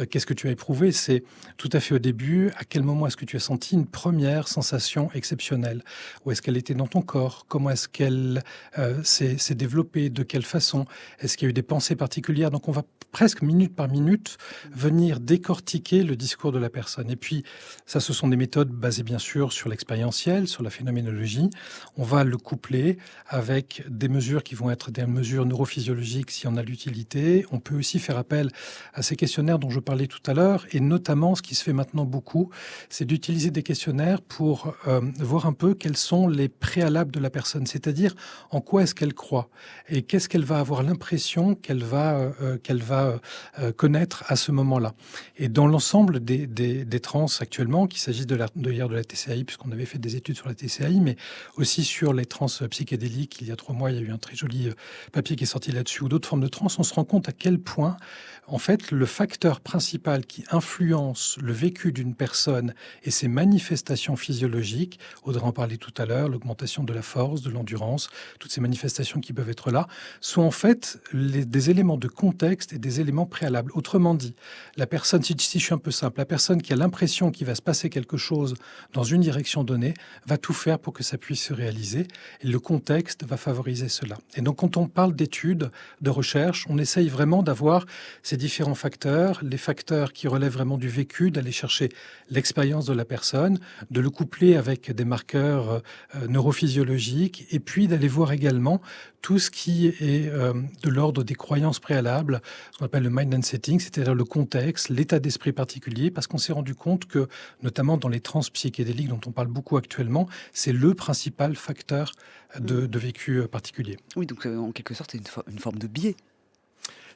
qu'est-ce que tu as éprouvé, c'est tout à fait au début, à quel moment est-ce que tu as senti une première sensation exceptionnelle, où est-ce qu'elle était dans ton corps, comment est-ce qu'elle s'est développée, de quelle façon, est-ce qu'il y a eu des pensées particulières. Donc on va presque minute par minute venir décortiquer le discours de la personne. Et puis ça, ce sont des méthodes basées bien sûr sur l'expérientiel, sur la phénoménologie. On va le coupler avec des mesures qui vont être des mesures neurophysiologiques si on a l'utilité. On peut aussi faire appel à ces questionnaires dont je parlais tout à l'heure, et notamment ce qui se fait maintenant beaucoup, c'est d'utiliser des questionnaires pour voir un peu quels sont les préalables de la personne, c'est-à-dire en quoi est-ce qu'elle croit et qu'est-ce qu'elle va avoir l'impression qu'elle va connaître à ce moment-là. Et dans l'ensemble des trans actuellement, qu'il s'agisse de la TCAI, puisqu'on avait fait des études sur la TCAI, mais aussi sur les trans psychédéliques. Il y a 3 mois, il y a eu un très joli papier qui est sorti là-dessus, ou d'autres formes de trans. On se rend compte à quel point, en fait, le facteur principal qui influence le vécu d'une personne et ses manifestations physiologiques, Audrey en parlait tout à l'heure, l'augmentation de la force, de l'endurance, toutes ces manifestations qui peuvent être là, sont en fait des éléments de contexte et des éléments préalables. Autrement dit, la personne, si je suis un peu simple, la personne qui a l'impression qu'il va se passer quelque chose dans une direction donnée va tout faire pour que ça puisse se réaliser, et le contexte va favoriser cela. Et donc quand on parle d'études, de recherche, on essaye vraiment d'avoir ces différents facteurs, les facteurs qui relèvent vraiment du vécu, d'aller chercher l'expérience de la personne, de le coupler avec des marqueurs neurophysiologiques, et puis d'aller voir également tout ce qui est de l'ordre des croyances préalables, ce qu'on appelle le mind and setting, c'est-à-dire le contexte, l'état d'esprit particulier, parce qu'on s'est rendu compte que, notamment dans les trans psychédéliques dont on parle beaucoup actuellement, c'est le principal facteur de vécu particulier. Oui, donc en quelque sorte, c'est une forme de biais.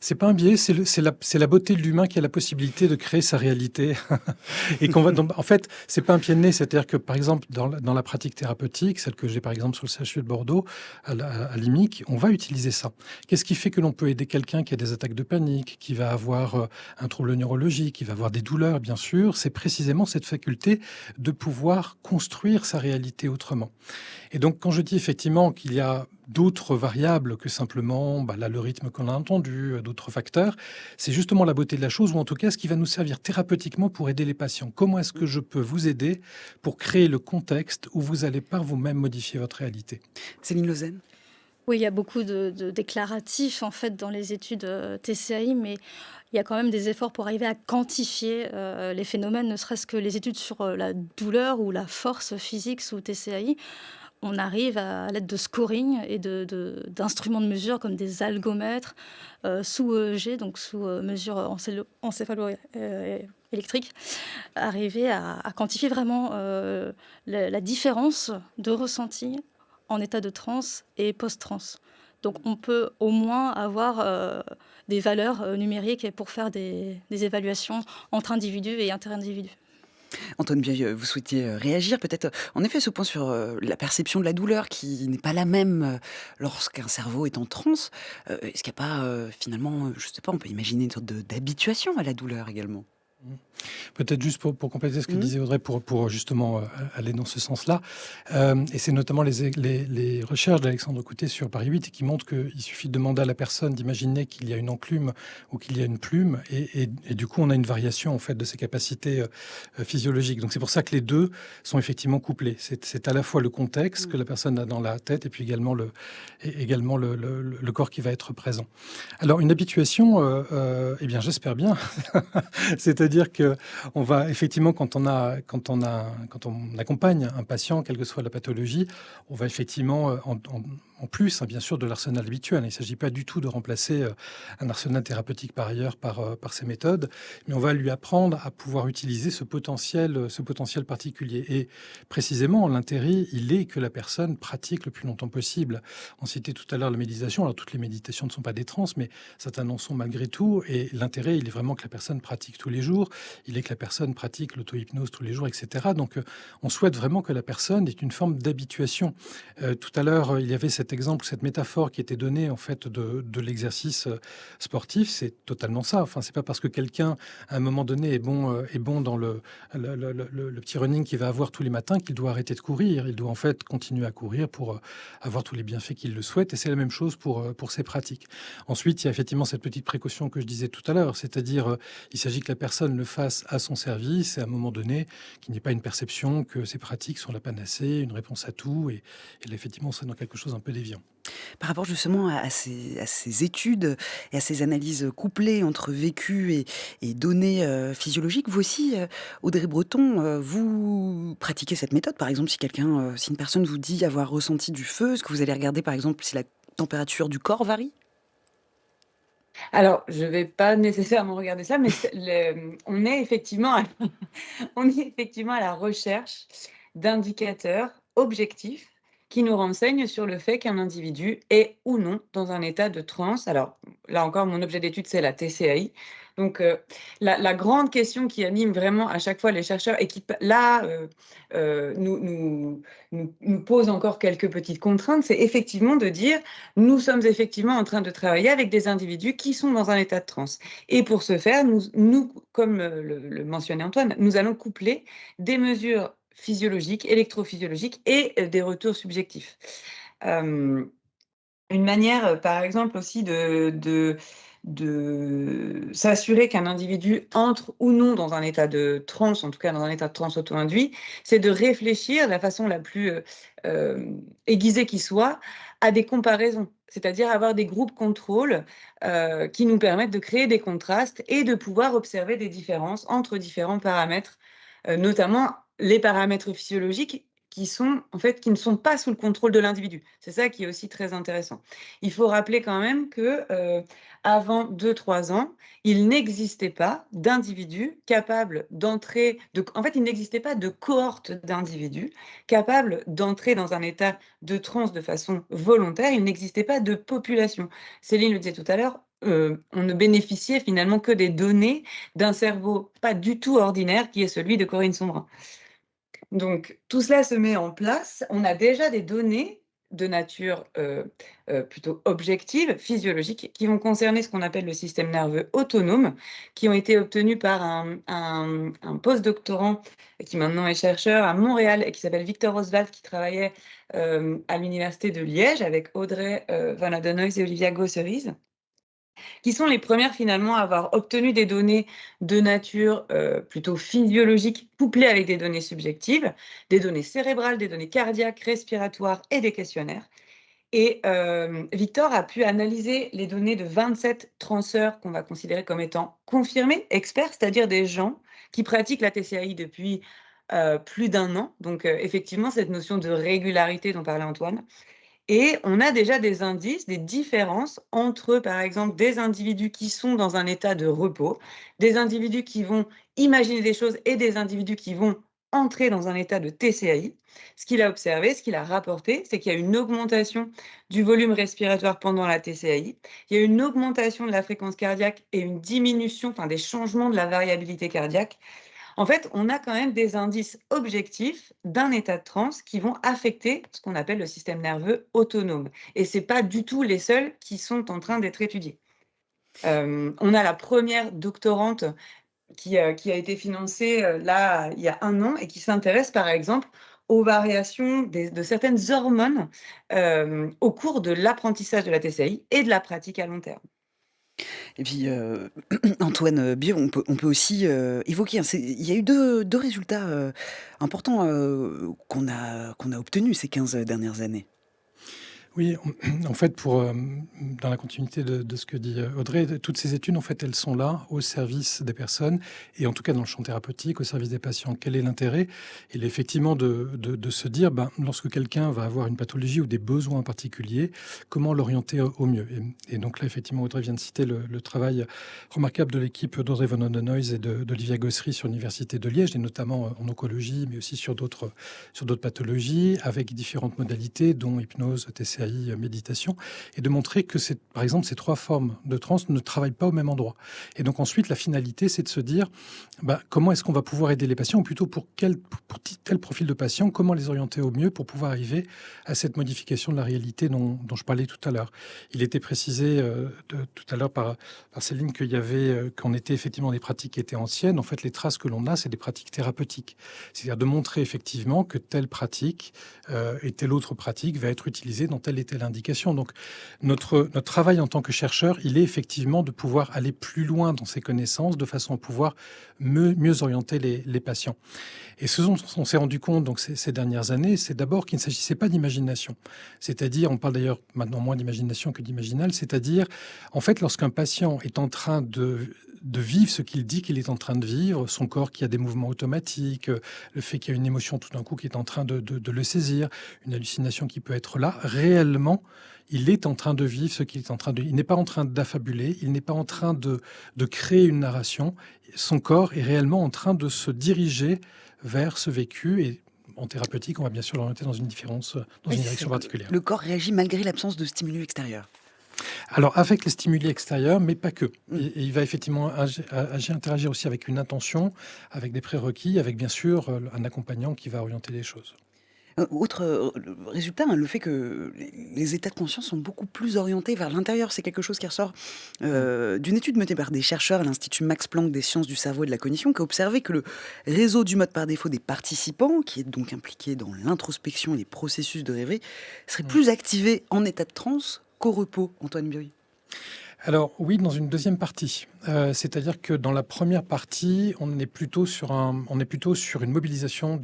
C'est pas un biais, c'est la beauté de l'humain qui a la possibilité de créer sa réalité. Et en fait, c'est pas un pied de nez, c'est-à-dire que, par exemple, dans la pratique thérapeutique, celle que j'ai par exemple sur le CHU de Bordeaux, à l'IMIC, on va utiliser ça. Qu'est-ce qui fait que l'on peut aider quelqu'un qui a des attaques de panique, qui va avoir un trouble neurologique, qui va avoir des douleurs, bien sûr? C'est précisément cette faculté de pouvoir construire sa réalité autrement. Et donc, quand je dis effectivement qu'il y a d'autres variables que simplement là, le rythme qu'on a entendu, d'autres facteurs, c'est justement la beauté de la chose, ou en tout cas ce qui va nous servir thérapeutiquement pour aider les patients. Comment est-ce que je peux vous aider pour créer le contexte où vous allez par vous-même modifier votre réalité? Céline Lausanne? Oui, il y a beaucoup de déclaratifs en fait dans les études TCAI, mais il y a quand même des efforts pour arriver à quantifier les phénomènes, ne serait-ce que les études sur la douleur ou la force physique sous TCAI. On arrive à l'aide de scoring et d'instruments de mesure comme des algomètres sous EEG, donc sous mesure encéphalo-électrique, arriver à quantifier vraiment la différence de ressenti en état de transe et post-transe. Donc on peut au moins avoir des valeurs numériques pour faire des évaluations entre individus et interindividus. Antoine Bieuil, vous souhaitiez réagir peut-être, en effet, ce point sur la perception de la douleur qui n'est pas la même lorsqu'un cerveau est en transe. Est-ce qu'il n'y a pas finalement, je ne sais pas, on peut imaginer une sorte d'habituation à la douleur également? Peut-être juste pour compléter ce que Mmh. disait Audrey, pour justement aller dans ce sens-là. Et c'est notamment les recherches d'Alexandre Coutet sur Paris 8 qui montrent qu'il suffit de demander à la personne d'imaginer qu'il y a une enclume ou qu'il y a une plume, et du coup, on a une variation en fait de ses capacités physiologiques. Donc c'est pour ça que les deux sont effectivement couplés. C'est à la fois le contexte que la personne a dans la tête et puis également le corps qui va être présent. Alors une habituation, eh bien j'espère bien. C'est-à-dire que on va effectivement, quand on accompagne un patient, quelle que soit la pathologie, on va effectivement, en plus, bien sûr, de l'arsenal habituel. Il ne s'agit pas du tout de remplacer un arsenal thérapeutique par ailleurs par ces méthodes, mais on va lui apprendre à pouvoir utiliser ce potentiel particulier. Et précisément, l'intérêt, il est que la personne pratique le plus longtemps possible. On citait tout à l'heure la méditation. Alors, toutes les méditations ne sont pas des trans, mais certains en sont malgré tout. Et l'intérêt, il est vraiment que la personne pratique tous les jours. Il est que la personne pratique l'auto-hypnose tous les jours, etc. Donc, on souhaite vraiment que la personne ait une forme d'habituation. Tout à l'heure, il y avait cet exemple, cette métaphore qui était donnée en fait de l'exercice sportif. C'est totalement ça. Enfin, c'est pas parce que quelqu'un à un moment donné est bon dans le petit running qu'il va avoir tous les matins qu'il doit arrêter de courir. Il doit en fait continuer à courir pour avoir tous les bienfaits qu'il le souhaite. Et c'est la même chose pour ses pratiques. Ensuite, il y a effectivement cette petite précaution que je disais tout à l'heure, c'est-à-dire il s'agit que la personne le fasse à son service et à un moment donné, qu'il n'y ait pas une perception que ces pratiques sont la panacée, une réponse à tout, et là, effectivement, on serait dans quelque chose un peu déviant. Par rapport justement à ces études et à ces analyses couplées entre vécu et données physiologiques, vous aussi, Audrey Breton, vous pratiquez cette méthode? Par exemple, si une personne vous dit avoir ressenti du feu, est-ce que vous allez regarder par exemple si la température du corps varie? Alors, je ne vais pas nécessairement regarder ça, mais on est effectivement on est effectivement à la recherche d'indicateurs objectifs qui nous renseignent sur le fait qu'un individu est ou non dans un état de transe. Alors, là encore, mon objet d'étude, c'est la TCAI. Donc, la grande question qui anime vraiment à chaque fois les chercheurs et qui, là, nous pose encore quelques petites contraintes, c'est effectivement de dire, nous sommes effectivement en train de travailler avec des individus qui sont dans un état de transe. Et pour ce faire, comme le mentionnait Antoine, nous allons coupler des mesures physiologiques, électrophysiologiques et des retours subjectifs. Une manière, par exemple aussi de s'assurer qu'un individu entre ou non dans un état de transe, en tout cas dans un état de transe auto-induit, c'est de réfléchir de la façon la plus aiguisée qui soit à des comparaisons, c'est-à-dire avoir des groupes contrôles qui nous permettent de créer des contrastes et de pouvoir observer des différences entre différents paramètres, notamment les paramètres physiologiques qui ne sont pas sous le contrôle de l'individu. C'est ça qui est aussi très intéressant. Il faut rappeler quand même que avant 2-3 ans, il n'existait pas d'individus capables d'entrer, en fait, il n'existait pas de cohorte d'individus capables d'entrer dans un état de transe de façon volontaire. Il n'existait pas de population. Céline le disait tout à l'heure, on ne bénéficiait finalement que des données d'un cerveau pas du tout ordinaire qui est celui de Corinne Sombrin. Donc tout cela se met en place. On a déjà des données de nature, plutôt objective, physiologique, qui vont concerner ce qu'on appelle le système nerveux autonome, qui ont été obtenues par un post-doctorant qui maintenant est chercheur à Montréal et qui s'appelle Victor Oswald, qui travaillait, à l'université de Liège avec Audrey, Van Adenois et Olivia Gosseries, qui sont les premières finalement à avoir obtenu des données de nature plutôt physiologique, couplées avec des données subjectives, des données cérébrales, des données cardiaques, respiratoires et des questionnaires. Et Victor a pu analyser les données de 27 transeurs qu'on va considérer comme étant confirmés, experts, c'est-à-dire des gens qui pratiquent la TCAI depuis plus d'1 an. Donc effectivement, cette notion de régularité dont parlait Antoine. Et on a déjà des indices, des différences entre, par exemple, des individus qui sont dans un état de repos, des individus qui vont imaginer des choses et des individus qui vont entrer dans un état de TCAI. Ce qu'il a observé, ce qu'il a rapporté, c'est qu'il y a une augmentation du volume respiratoire pendant la TCAI, il y a une augmentation de la fréquence cardiaque et une diminution, enfin des changements de la variabilité cardiaque. En fait, on a quand même des indices objectifs d'un état de transe qui vont affecter ce qu'on appelle le système nerveux autonome. Et ce n'est pas du tout les seuls qui sont en train d'être étudiés. On a la première doctorante qui a été financée là, il y a 1 an et qui s'intéresse par exemple aux variations de certaines hormones au cours de l'apprentissage de la TCI et de la pratique à long terme. Et puis, Antoine Bio, on peut aussi évoquer, hein, il y a eu deux résultats importants qu'on a obtenus ces 15 dernières années. Oui, en fait, dans la continuité de ce que dit Audrey, toutes ces études, en fait, elles sont là au service des personnes et en tout cas dans le champ thérapeutique, au service des patients. Quel est l'intérêt? Il est effectivement de se dire, lorsque quelqu'un va avoir une pathologie ou des besoins particuliers, comment l'orienter au mieux. Et donc là, effectivement, Audrey vient de citer le travail remarquable de l'équipe d'Audrey Van Odenois et d'Olivia Gosseries sur l'Université de Liège, et notamment en oncologie, mais aussi sur d'autres pathologies, avec différentes modalités, dont hypnose, TCAI, méditation, et de montrer que, par exemple, ces 3 formes de transe ne travaillent pas au même endroit. Et donc ensuite, la finalité, c'est de se dire comment est-ce qu'on va pouvoir aider les patients, ou plutôt pour tel profil de patient, comment les orienter au mieux pour pouvoir arriver à cette modification de la réalité dont je parlais tout à l'heure. Il était précisé tout à l'heure par Céline qu'on était effectivement des pratiques qui étaient anciennes. En fait, les traces que l'on a, c'est des pratiques thérapeutiques. C'est-à-dire de montrer effectivement que telle pratique et telle autre pratique va être utilisée dans telle et telle indication. Donc, notre travail en tant que chercheur, il est effectivement de pouvoir aller plus loin dans ces connaissances de façon à pouvoir mieux orienter les patients. Et ce dont on s'est rendu compte donc, ces dernières années, c'est d'abord qu'il ne s'agissait pas d'imagination. C'est-à-dire, on parle d'ailleurs maintenant moins d'imagination que d'imaginal, c'est-à-dire, en fait, lorsqu'un patient est en train de vivre ce qu'il dit qu'il est en train de vivre, son corps qui a des mouvements automatiques, le fait qu'il y a une émotion tout d'un coup qui est en train de le saisir, une hallucination qui peut être là, réellement, il est en train de vivre ce qu'il est en train de... Il n'est pas en train d'affabuler, il n'est pas en train de créer une narration. Son corps est réellement en train de se diriger vers ce vécu, et en thérapeutique, on va bien sûr l'orienter dans une direction particulière. Le corps réagit malgré l'absence de stimuli extérieurs. Alors, avec les stimuli extérieurs, mais pas que. Et il va effectivement interagir aussi avec une intention, avec des prérequis, avec bien sûr un accompagnant qui va orienter les choses. Autre résultat, le fait que les états de conscience sont beaucoup plus orientés vers l'intérieur. C'est quelque chose qui ressort d'une étude menée par des chercheurs à l'Institut Max Planck des sciences du cerveau et de la cognition, qui a observé que le réseau du mode par défaut des participants, qui est donc impliqué dans l'introspection et les processus de rêverie, serait plus activé en état de transe qu'au repos. Antoine Bioy. Alors oui, dans une deuxième partie. C'est-à-dire que dans la première partie, on est plutôt sur une mobilisation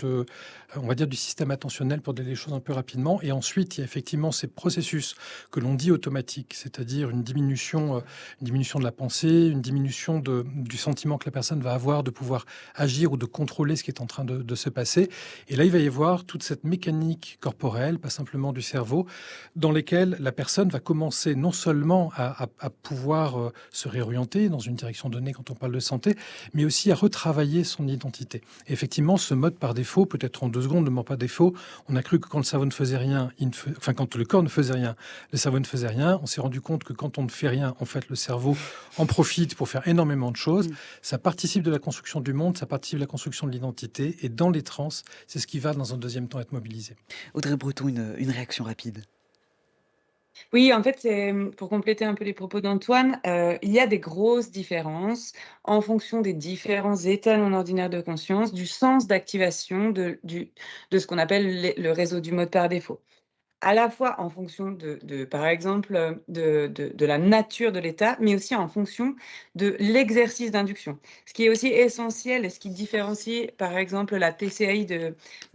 on va dire, du système attentionnel pour donner les choses un peu rapidement. Et ensuite, il y a effectivement ces processus que l'on dit automatiques, c'est-à-dire une diminution de la pensée, une diminution du sentiment que la personne va avoir de pouvoir agir ou de contrôler ce qui est en train de se passer. Et là, il va y avoir toute cette mécanique corporelle, pas simplement du cerveau, dans lesquelles la personne va commencer non seulement à pouvoir se réorienter dans une direction donnée quand on parle de santé, mais aussi à retravailler son identité. Et effectivement, ce mode par défaut, peut-être en 2 secondes, ne ment pas défaut. On a cru que quand le cerveau ne faisait rien, quand le corps ne faisait rien, le cerveau ne faisait rien. On s'est rendu compte que quand on ne fait rien, en fait, le cerveau en profite pour faire énormément de choses. Ça participe de la construction du monde, ça participe de la construction de l'identité. Et dans les trans, c'est ce qui va, dans un deuxième temps, être mobilisé. Audrey Breton, une réaction rapide. Oui, en fait, pour compléter un peu les propos d'Antoine, il y a des grosses différences en fonction des différents états non ordinaires de conscience, du sens d'activation de ce qu'on appelle le réseau du mode par défaut. À la fois en fonction par exemple, de la nature de l'état, mais aussi en fonction de l'exercice d'induction. Ce qui est aussi essentiel et ce qui différencie, par exemple, la TCAI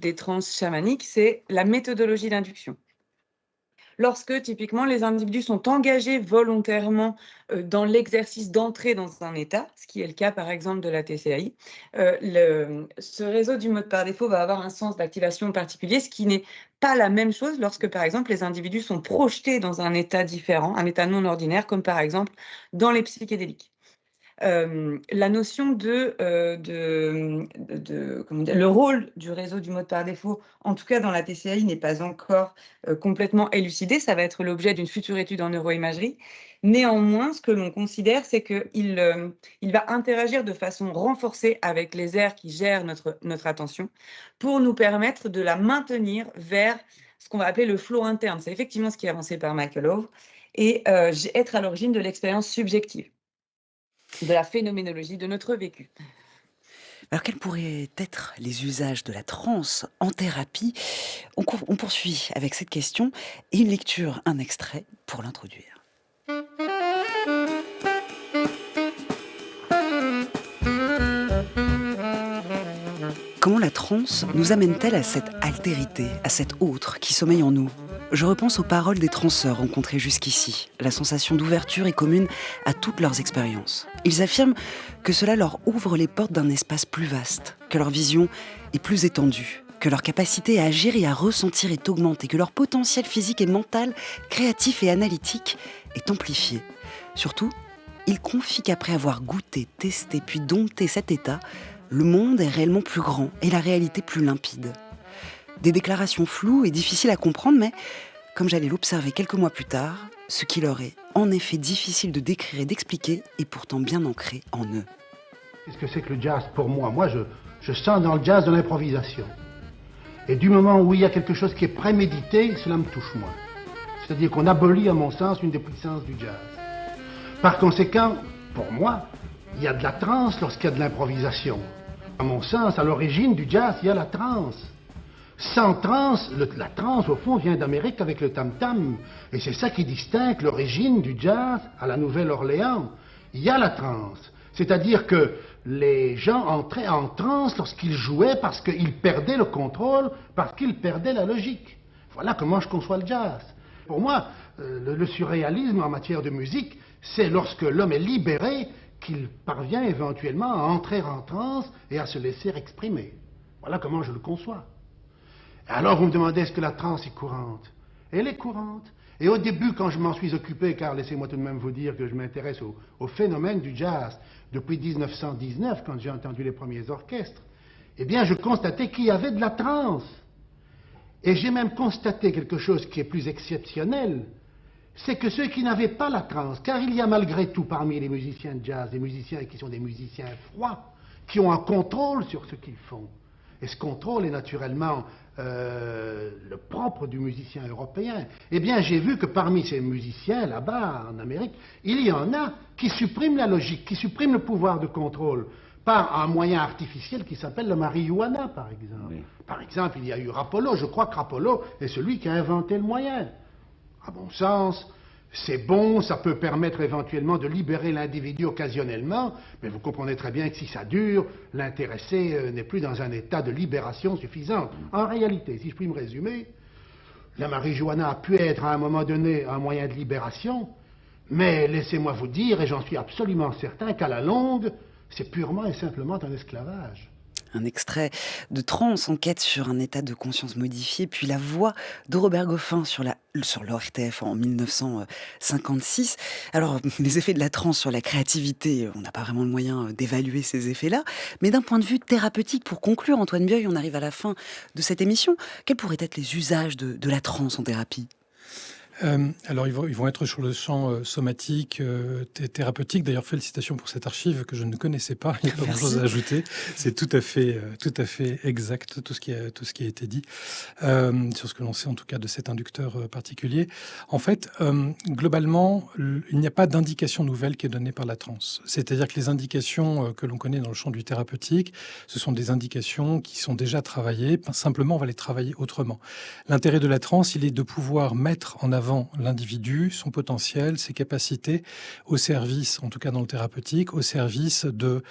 des trans chamaniques, c'est la méthodologie d'induction. Lorsque, typiquement, les individus sont engagés volontairement dans l'exercice d'entrée dans un état, ce qui est le cas, par exemple, de la TCAI, ce réseau du mode par défaut va avoir un sens d'activation particulier, ce qui n'est pas la même chose lorsque, par exemple, les individus sont projetés dans un état différent, un état non ordinaire, comme par exemple dans les psychédéliques. La notion comment dire, le rôle du réseau du mode par défaut, en tout cas dans la TCAI, n'est pas encore complètement élucidé. Ça va être l'objet d'une future étude en neuroimagerie. Néanmoins, ce que l'on considère, c'est qu'il va interagir de façon renforcée avec les aires qui gèrent notre attention pour nous permettre de la maintenir vers ce qu'on va appeler le flow interne. C'est effectivement ce qui est avancé par Michael Hove et être à l'origine de l'expérience subjective, de la phénoménologie de notre vécu. Alors, quels pourraient être les usages de la transe en thérapie? On poursuit avec cette question et une lecture, un extrait pour l'introduire. Comment la transe nous amène-t-elle à cette altérité, à cet autre qui sommeille en nous? Je repense aux paroles des transeurs rencontrés jusqu'ici. La sensation d'ouverture est commune à toutes leurs expériences. Ils affirment que cela leur ouvre les portes d'un espace plus vaste, que leur vision est plus étendue, que leur capacité à agir et à ressentir est augmentée, que leur potentiel physique et mental, créatif et analytique est amplifié. Surtout, ils confient qu'après avoir goûté, testé puis dompté cet état, le monde est réellement plus grand et la réalité plus limpide. Des déclarations floues et difficiles à comprendre, mais comme j'allais l'observer quelques mois plus tard, ce qui leur est en effet difficile de décrire et d'expliquer est pourtant bien ancré en eux. Qu'est-ce que c'est que le jazz pour moi? Moi, je sens dans le jazz de l'improvisation. Et du moment où il y a quelque chose qui est prémédité, cela me touche moins. C'est-à-dire qu'on abolit, à mon sens, une des puissances du jazz. Par conséquent, pour moi, il y a de la transe lorsqu'il y a de l'improvisation. À mon sens, à l'origine du jazz, il y a la transe. Sans transe, la transe, au fond, vient d'Amérique avec le tam-tam. Et c'est ça qui distingue l'origine du jazz à la Nouvelle-Orléans. Il y a la transe. C'est-à-dire que les gens entraient en transe lorsqu'ils jouaient parce qu'ils perdaient le contrôle, parce qu'ils perdaient la logique. Voilà comment je conçois le jazz. Pour moi, le surréalisme en matière de musique, c'est lorsque l'homme est libéré qu'il parvient éventuellement à entrer en transe et à se laisser exprimer. Voilà comment je le conçois. Alors vous me demandez est-ce que la transe est courante? Elle est courante. Et au début, quand je m'en suis occupé, car laissez-moi tout de même vous dire que je m'intéresse au phénomène du jazz depuis 1919, quand j'ai entendu les premiers orchestres, eh bien je constatais qu'il y avait de la transe. Et j'ai même constaté quelque chose qui est plus exceptionnel, c'est que ceux qui n'avaient pas la transe, car il y a malgré tout parmi les musiciens de jazz des musiciens qui sont des musiciens froids, qui ont un contrôle sur ce qu'ils font. Et ce contrôle est naturellement le propre du musicien européen. Eh bien, j'ai vu que parmi ces musiciens, là-bas, en Amérique, il y en a qui suppriment la logique, qui suppriment le pouvoir de contrôle par un moyen artificiel qui s'appelle le marijuana, par exemple. Oui. Par exemple, il y a eu Rapallo. Je crois que Rapallo est celui qui a inventé le moyen. À bon sens, c'est bon, ça peut permettre éventuellement de libérer l'individu occasionnellement, mais vous comprenez très bien que si ça dure, l'intéressé n'est plus dans un état de libération suffisante. En réalité, si je puis me résumer, la marijuana a pu être à un moment donné un moyen de libération, mais laissez-moi vous dire, et j'en suis absolument certain, qu'à la longue, c'est purement et simplement un esclavage. Un extrait de Trance, enquête sur un état de conscience modifié, puis la voix de Robert Goffin sur l'ORTF en 1956. Alors, les effets de la trance sur la créativité, on n'a pas vraiment le moyen d'évaluer ces effets-là, mais d'un point de vue thérapeutique, pour conclure, Antoine Bioy, on arrive à la fin de cette émission, quels pourraient être les usages de la trance en thérapie ? Alors, ils vont être sur le champ somatique, thérapeutique. D'ailleurs, félicitations pour cette archive que je ne connaissais pas. Il n'y a pas grand-chose à ajouter. C'est tout à fait exact, tout ce qui a été dit, sur ce que l'on sait en tout cas de cet inducteur particulier. En fait, globalement, il n'y a pas d'indication nouvelle qui est donnée par la transe. C'est-à-dire que les indications que l'on connaît dans le champ du thérapeutique, ce sont des indications qui sont déjà travaillées. Simplement, on va les travailler autrement. L'intérêt de la transe, il est de pouvoir mettre en avant l'individu, son potentiel, ses capacités au service, en tout cas dans le thérapeutique, au service de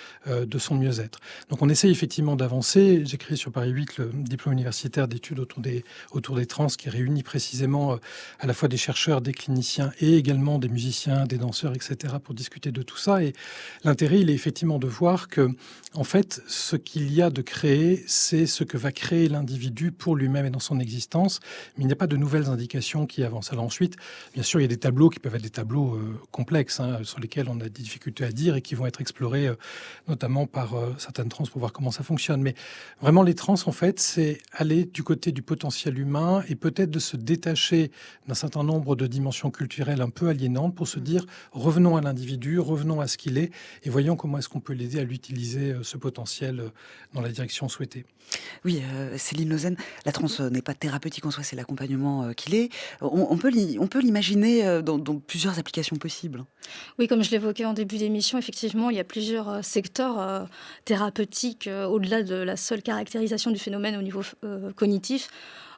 son mieux-être. Donc on essaye effectivement d'avancer. J'ai créé sur Paris 8 le diplôme universitaire d'études autour des trans qui réunit précisément à la fois des chercheurs, des cliniciens et également des musiciens, des danseurs, etc. pour discuter de tout ça. Et l'intérêt, il est effectivement de voir que, en fait, ce qu'il y a de créer, c'est ce que va créer l'individu pour lui-même et dans son existence. Mais il n'y a pas de nouvelles indications qui avancent. Alors ensuite, bien sûr, il y a des tableaux qui peuvent être des tableaux complexes, sur lesquels on a des difficultés à dire et qui vont être explorés notamment par certaines trans pour voir comment ça fonctionne. Mais vraiment, les trans, en fait, c'est aller du côté du potentiel humain et peut-être de se détacher d'un certain nombre de dimensions culturelles un peu aliénantes pour se dire revenons à l'individu, revenons à ce qu'il est et voyons comment est-ce qu'on peut l'aider à l'utiliser, ce potentiel, dans la direction souhaitée. Oui, Céline Lausanne, la transe n'est pas thérapeutique en soi, c'est l'accompagnement qu'il est. On peut l'imaginer dans plusieurs applications possibles. Oui, comme je l'évoquais en début d'émission, effectivement, il y a plusieurs secteurs thérapeutiques au-delà de la seule caractérisation du phénomène au niveau cognitif.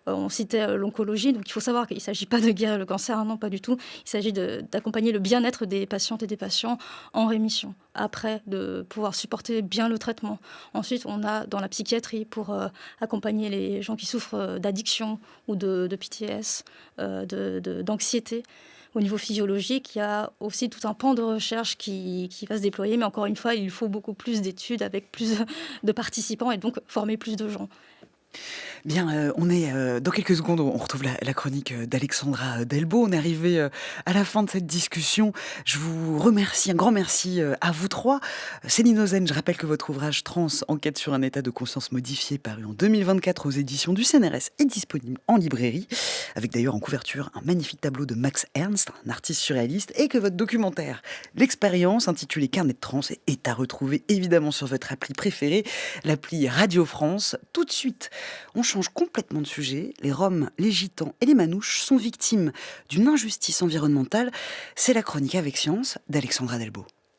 On citait l'oncologie, donc il faut savoir qu'il ne s'agit pas de guérir le cancer, non, pas du tout. Il s'agit d'accompagner le bien-être des patientes et des patients en rémission, après de pouvoir supporter bien le traitement. Ensuite, on a dans la psychiatrie pour accompagner les gens qui souffrent d'addiction ou de PTS, d'anxiété. Au niveau physiologique, il y a aussi tout un pan de recherche qui va se déployer, mais encore une fois, il faut beaucoup plus d'études avec plus de participants et donc former plus de gens. Bien, on est dans quelques secondes, on retrouve la chronique d'Alexandra Delbo. On est arrivé à la fin de cette discussion. Je vous remercie, un grand merci à vous trois. Céline Lausanne, je rappelle que votre ouvrage Trans, enquête sur un état de conscience modifié, paru en 2024 aux éditions du CNRS, est disponible en librairie, avec d'ailleurs en couverture un magnifique tableau de Max Ernst, un artiste surréaliste, et que votre documentaire, L'expérience, intitulé Carnet de trans, est à retrouver évidemment sur votre appli préférée, l'appli Radio France. Tout de suite, on change complètement de sujet. Les Roms, les Gitans et les Manouches sont victimes d'une injustice environnementale. C'est la chronique avec science d'Alexandra Delbo.